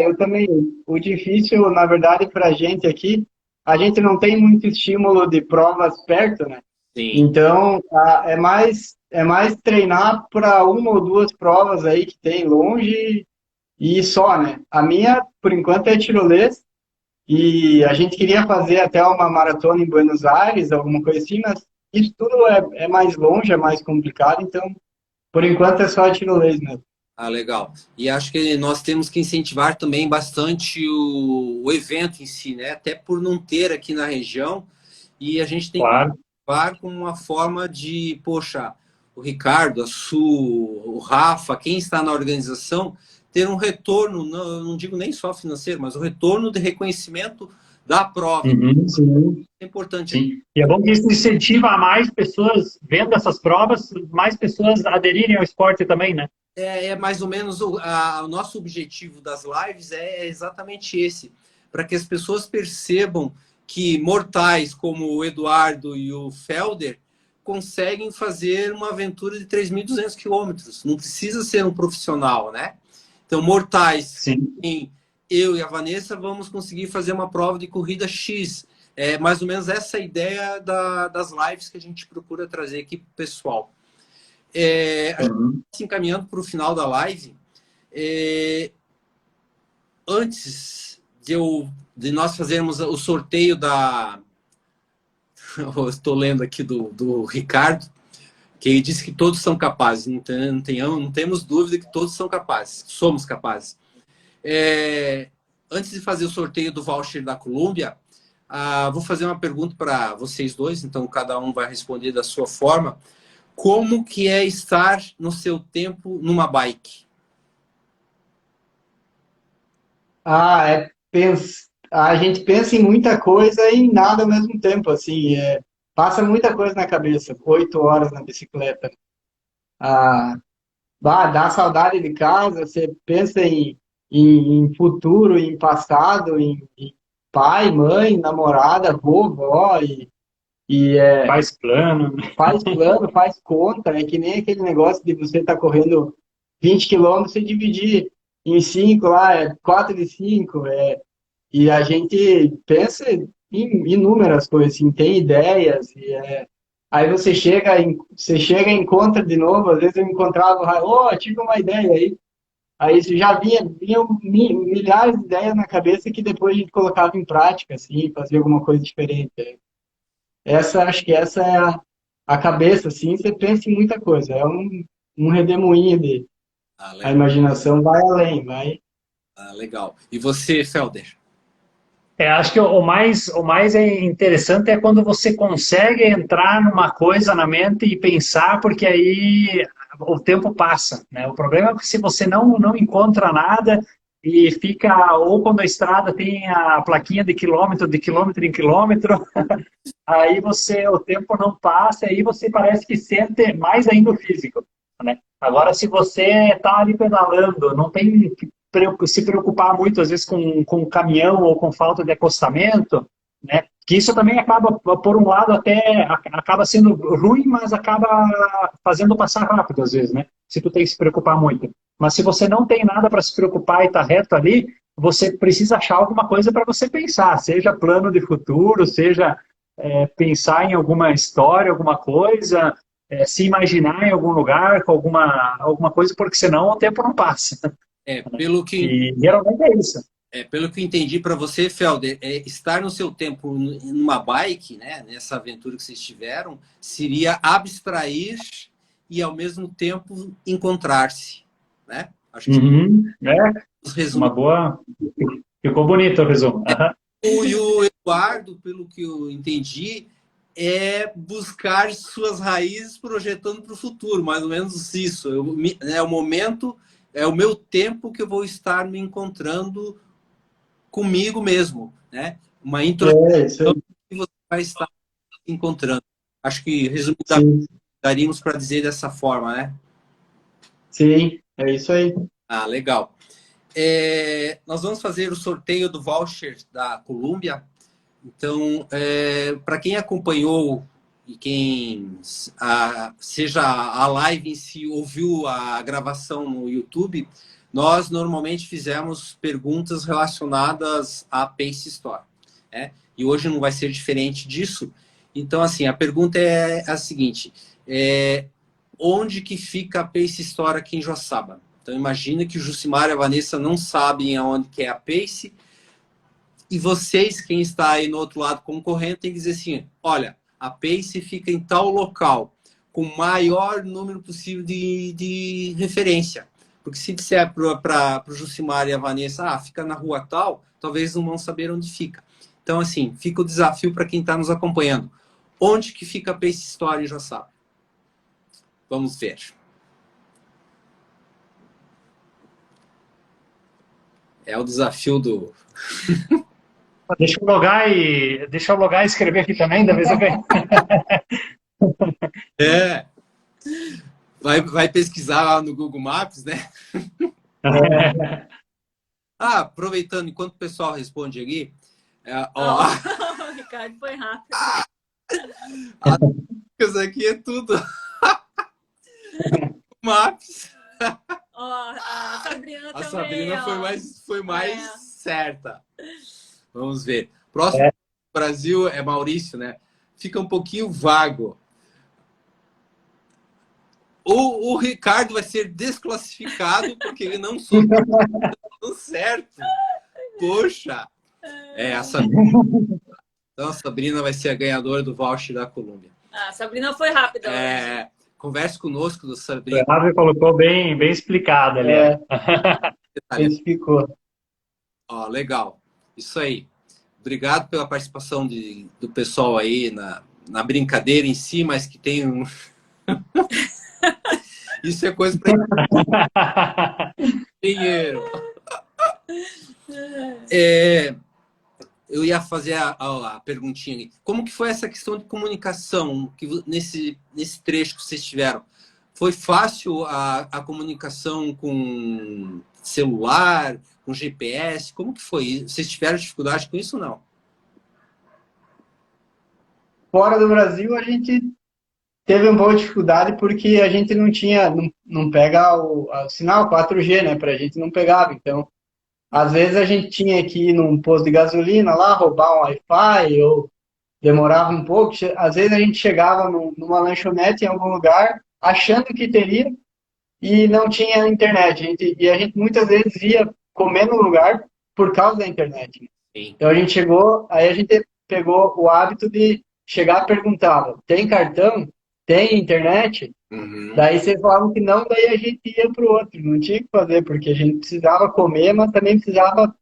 Eu também. O difícil, na verdade, para a gente aqui, a gente não tem muito estímulo de provas perto, né? Sim. Então, é mais treinar para 1 ou 2 provas aí que tem longe e só, né? A minha, por enquanto, é tirolesa, e a gente queria fazer até uma maratona em Buenos Aires, alguma coisa assim, mas isso tudo é mais longe, é mais complicado, então, por enquanto, é só a tirolesa mesmo. Legal. E acho que nós temos que incentivar também bastante o evento em si, né? Até por não ter aqui na região, e a gente tem que participar com uma forma de, poxa, o Ricardo, a Su, o Rafa, quem está na organização, ter um retorno, não digo nem só financeiro, mas o retorno de reconhecimento da prova. Sim. É importante. Sim. E é bom que isso incentiva a mais pessoas, vendo essas provas, mais pessoas aderirem ao esporte também, né? é mais ou menos o nosso objetivo das lives é exatamente esse, para que as pessoas percebam que mortais como o Eduardo e o Felder conseguem fazer uma aventura de 3.200 quilômetros. Não precisa ser um profissional, né? Então, mortais, Sim. eu e a Vanessa vamos conseguir fazer uma prova de corrida X. É mais ou menos essa ideia das lives que a gente procura trazer aqui para o pessoal. A gente está se encaminhando para o final da live. Antes de nós fazermos o sorteio da... Eu estou lendo aqui do Ricardo, que ele disse que todos são capazes. Não temos dúvida que todos são capazes. Somos capazes. Antes de fazer o sorteio do voucher da Colômbia, vou fazer uma pergunta para vocês dois, então cada um vai responder da sua forma. Como que é estar no seu tempo numa bike? A gente pensa em muita coisa e em nada ao mesmo tempo, assim, passa muita coisa na cabeça, 8 horas na bicicleta. Dá saudade de casa, você pensa em futuro, em passado, em pai, mãe, namorada, vovó, Faz plano. faz plano, faz conta, é que nem aquele negócio de você estar correndo 20 quilômetros e dividir em 5 lá, 4 de 5, e a gente pensa em inúmeras coisas, assim, tem ideias, aí você chega e encontra de novo, às vezes eu encontrava, tive uma ideia aí já vinham milhares de ideias na cabeça que depois a gente colocava em prática, assim, fazia alguma coisa diferente. Acho que essa é a cabeça, assim, você pensa em muita coisa, é um redemoinho a imaginação vai além, vai. Legal. E você, Felder? Acho que o mais interessante é quando você consegue entrar numa coisa na mente e pensar, porque aí o tempo passa, né? O problema é que se você não encontra nada e fica, ou quando a estrada tem a plaquinha de quilômetro em quilômetro, aí o tempo não passa, aí você parece que sente mais ainda o físico, né? Agora, se você está ali pedalando, não tem que se preocupar muito, às vezes, com caminhão ou com falta de acostamento, né? Que isso também acaba, por um lado, até acaba sendo ruim, mas acaba fazendo passar rápido, às vezes, né? Se tu tem que se preocupar muito. Mas se você não tem nada para se preocupar e está reto ali, você precisa achar alguma coisa para você pensar, seja plano de futuro, seja pensar em alguma história, alguma coisa, se imaginar em algum lugar com alguma coisa, porque senão o tempo não passa. E geralmente é isso. Pelo que eu entendi para você, Felder, estar no seu tempo numa bike, né, nessa aventura que vocês tiveram, seria abstrair e, ao mesmo tempo, encontrar-se, né? Acho que uma boa... Ficou bonito o resumo. E o Eduardo, pelo que eu entendi, é buscar suas raízes projetando para o futuro, mais ou menos isso. É o momento, é o meu tempo que eu vou estar me encontrando comigo mesmo, né? Uma introdução que você vai estar se encontrando. Acho que, resumidamente, daríamos para dizer dessa forma, né? Sim, é isso aí. Legal. Nós vamos fazer o sorteio do voucher da Colômbia. Então, para quem acompanhou e quem seja a live em si ouviu a gravação no YouTube, nós normalmente fizemos perguntas relacionadas à Pace Store, né? E hoje não vai ser diferente disso. Então, assim, a pergunta é a seguinte: onde que fica a Pace Store aqui em Joaçaba? Então, imagina que o Jucimar e a Vanessa não sabem aonde que é a Pace, e vocês, quem está aí no outro lado concorrente, tem que dizer assim: olha, a Pace fica em tal local, com o maior número possível de referência. Porque se disser para o Jucimar e a Vanessa, fica na rua tal, talvez não vão saber onde fica. Então, assim, fica o desafio para quem está nos acompanhando. Onde que fica a Pace Store em Joaçaba? Vamos ver. É o desafio do... Deixa eu logar e escrever aqui também, da vez eu ganho. Vai pesquisar lá no Google Maps, né? Ah, aproveitando, enquanto o pessoal responde aqui, ó, O Ricardo foi rápido. as dicas aqui é tudo. Maps. Ó, a Sabrina A também. Sabrina ó. foi mais É. certa. Vamos ver. Próximo do Brasil é Maurício, né? Fica um pouquinho vago. O Ricardo vai ser desclassificado porque ele não soube tão certo. Poxa! Então a Sabrina vai ser a ganhadora do voucher da Colômbia. A Sabrina foi rápida hoje. Converse conosco, do Sabrina. O Ravi colocou bem, bem explicado ali. Especificou. Ó, legal. Isso aí. Obrigado pela participação do pessoal aí na brincadeira em si, mas que tem um... Isso é coisa para dinheiro. Eu ia fazer a perguntinha ali. Como que foi essa questão de comunicação que nesse trecho que vocês tiveram? Foi fácil a comunicação com celular, com GPS? Como que foi? Vocês tiveram dificuldade com isso ou não? Fora do Brasil, a gente teve um pouco de dificuldade porque a gente não tinha, não pega o sinal 4G, né? Pra gente não pegava. Então, às vezes a gente tinha que ir num posto de gasolina lá, roubar um Wi-Fi, ou demorava um pouco. Às vezes a gente chegava numa lanchonete em algum lugar, achando que teria, e não tinha internet. E a gente muitas vezes ia comer no lugar por causa da internet. Sim. Então a gente chegou, aí a gente pegou o hábito de chegar e perguntava, tem cartão? Tem internet? Uhum. Daí vocês falavam que não, daí a gente ia para o outro. Não tinha o que fazer, porque a gente precisava comer, mas também precisava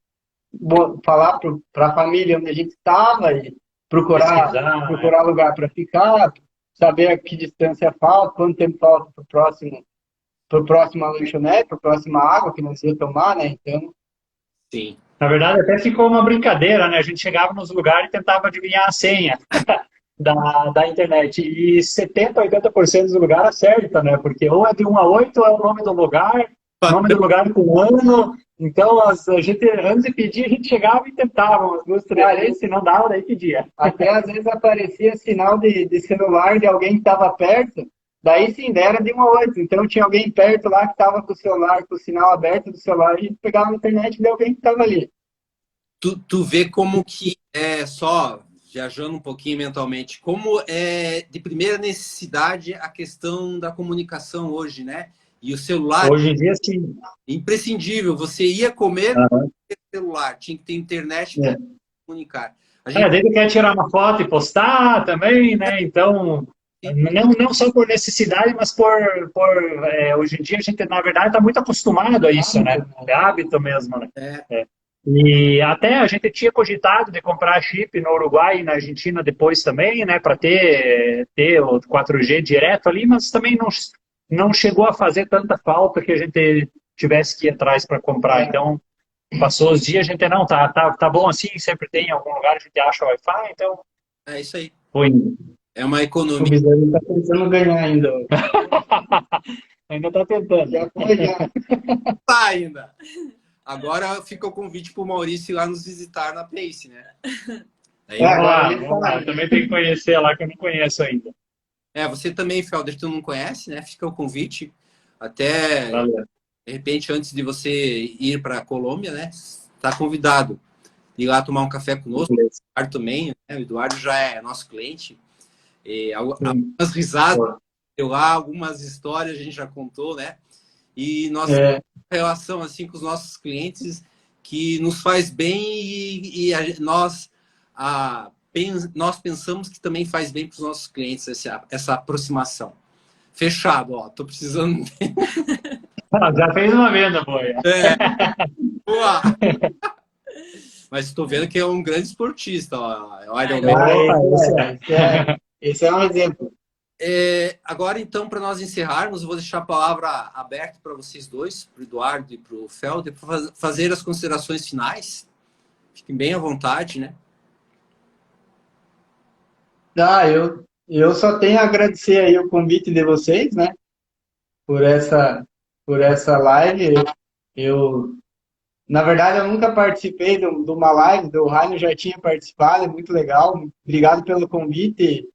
falar para a família onde a gente estava e procurar lugar para ficar, saber a que distância falta, quanto tempo falta para o próximo lanchonete, para a próxima água que nós ia tomar, né? Então, Sim. Na verdade, até ficou uma brincadeira, né? A gente chegava nos lugares e tentava adivinhar a senha da internet. E 70%, 80% dos lugares acerta, né? Porque ou é de 1 a 8, ou é o nome do lugar com ano. Então, a gente, antes de pedir, a gente chegava e tentava umas 2, 3 vezes, se não dava, daí pedia. Até às vezes aparecia sinal de celular de alguém que estava perto, daí sim, era de 1 a 8. Então tinha alguém perto lá que estava com o celular, com o sinal aberto do celular, a gente pegava a internet de alguém que estava ali. Tu vê como que é só, viajando um pouquinho mentalmente, como é de primeira necessidade a questão da comunicação hoje, né? E o celular... Hoje em dia, sim. Imprescindível. Você ia comer, não tinha celular, tinha que ter internet para comunicar. Daí tu quer tirar uma foto e postar também, né? Então, não só por necessidade, mas hoje em dia a gente, na verdade, está muito acostumado a isso, né? É hábito mesmo, né? E até a gente tinha cogitado de comprar chip no Uruguai e na Argentina depois também, né? Para ter o 4G direto ali, mas também não chegou a fazer tanta falta que a gente tivesse que ir atrás para comprar. Então, passou os dias, a gente não, tá bom assim, sempre tem em algum lugar, a gente acha o Wi-Fi, então... É isso aí. Foi. É uma economia. O Bizarro está pensando ganhar ainda. Ainda está tentando. Já foi, já. Tá ainda. Agora fica o convite para o Maurício ir lá nos visitar na Pace, né? Aí, vamos lá. Eu também tenho que conhecer lá, que eu não conheço ainda. Você também, Felder, tu não conhece, né? Fica o convite. Até, Valeu. De repente, antes de você ir para a Colômbia, né? Tá convidado. Ir lá tomar um café conosco. O Eduardo também, né? O Eduardo já é nosso cliente. E algumas risadas, deu lá, algumas histórias a gente já contou, né? E nossa relação assim com os nossos clientes que nos faz bem e nós pensamos que também faz bem para os nossos clientes essa aproximação. Fechado, ó. Tô precisando. Já fez uma venda, boia. Boa. Mas estou vendo que é um grande esportista. Ó. Olha, esse é um exemplo. Agora, então, para nós encerrarmos, eu vou deixar a palavra aberta para vocês dois, para o Eduardo e para o Felder, para fazer as considerações finais. Fiquem bem à vontade, né? Eu só tenho a agradecer aí o convite de vocês, né? por essa live. Na verdade, eu nunca participei de uma live, do Rainer já tinha participado, é muito legal. Obrigado pelo convite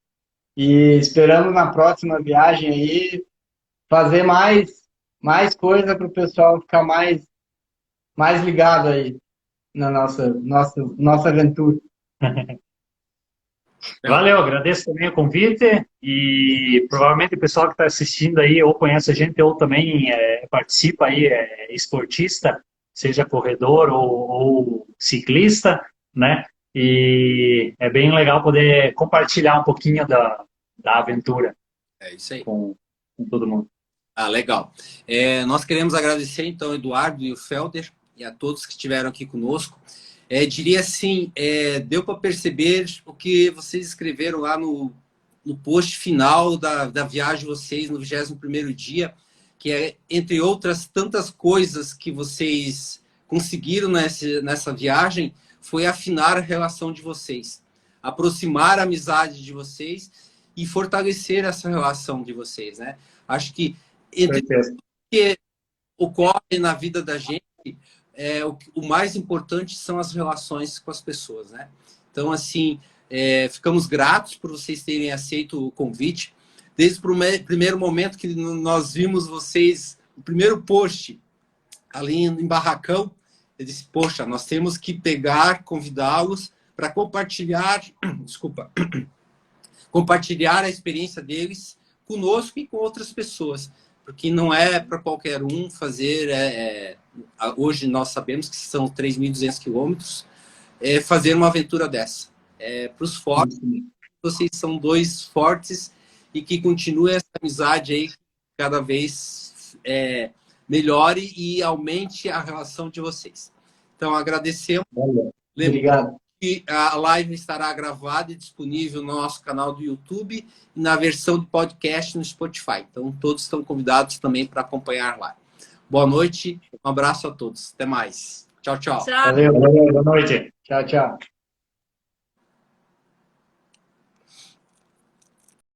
e esperamos na próxima viagem aí fazer mais coisa para o pessoal ficar mais ligado aí na nossa aventura. Valeu, agradeço também o convite e provavelmente o pessoal que está assistindo aí ou conhece a gente ou também participa aí, é esportista, seja corredor ou ciclista, né? E é bem legal poder compartilhar um pouquinho da aventura É isso aí. com todo mundo. Ah, legal. Nós queremos agradecer, então, o Eduardo e o Felder e a todos que estiveram aqui conosco. Diria assim, deu para perceber o que vocês escreveram lá no post final da viagem de vocês no 21º dia, que é, entre outras tantas coisas que vocês conseguiram nessa viagem, foi afinar a relação de vocês, aproximar a amizade de vocês e fortalecer essa relação de vocês, né? Acho que entre o que ocorre na vida da gente, o mais importante são as relações com as pessoas, né? Então, assim, ficamos gratos por vocês terem aceito o convite. Desde o primeiro momento que nós vimos vocês, o primeiro post ali em Barracão, eu disse, poxa, nós temos que convidá-los para compartilhar, compartilhar a experiência deles conosco e com outras pessoas, porque não é para qualquer um fazer, hoje nós sabemos que são 3.200 quilômetros, fazer uma aventura dessa. Para os fortes, vocês são dois fortes e que continue essa amizade aí, cada vez melhore e aumente a relação de vocês. Então, agradecemos. Obrigado. Que a live estará gravada e disponível no nosso canal do YouTube e na versão de podcast no Spotify. Então, todos estão convidados também para acompanhar lá. Boa noite, um abraço a todos. Até mais. Tchau, tchau. Tchau. Valeu, boa noite. Tchau, tchau.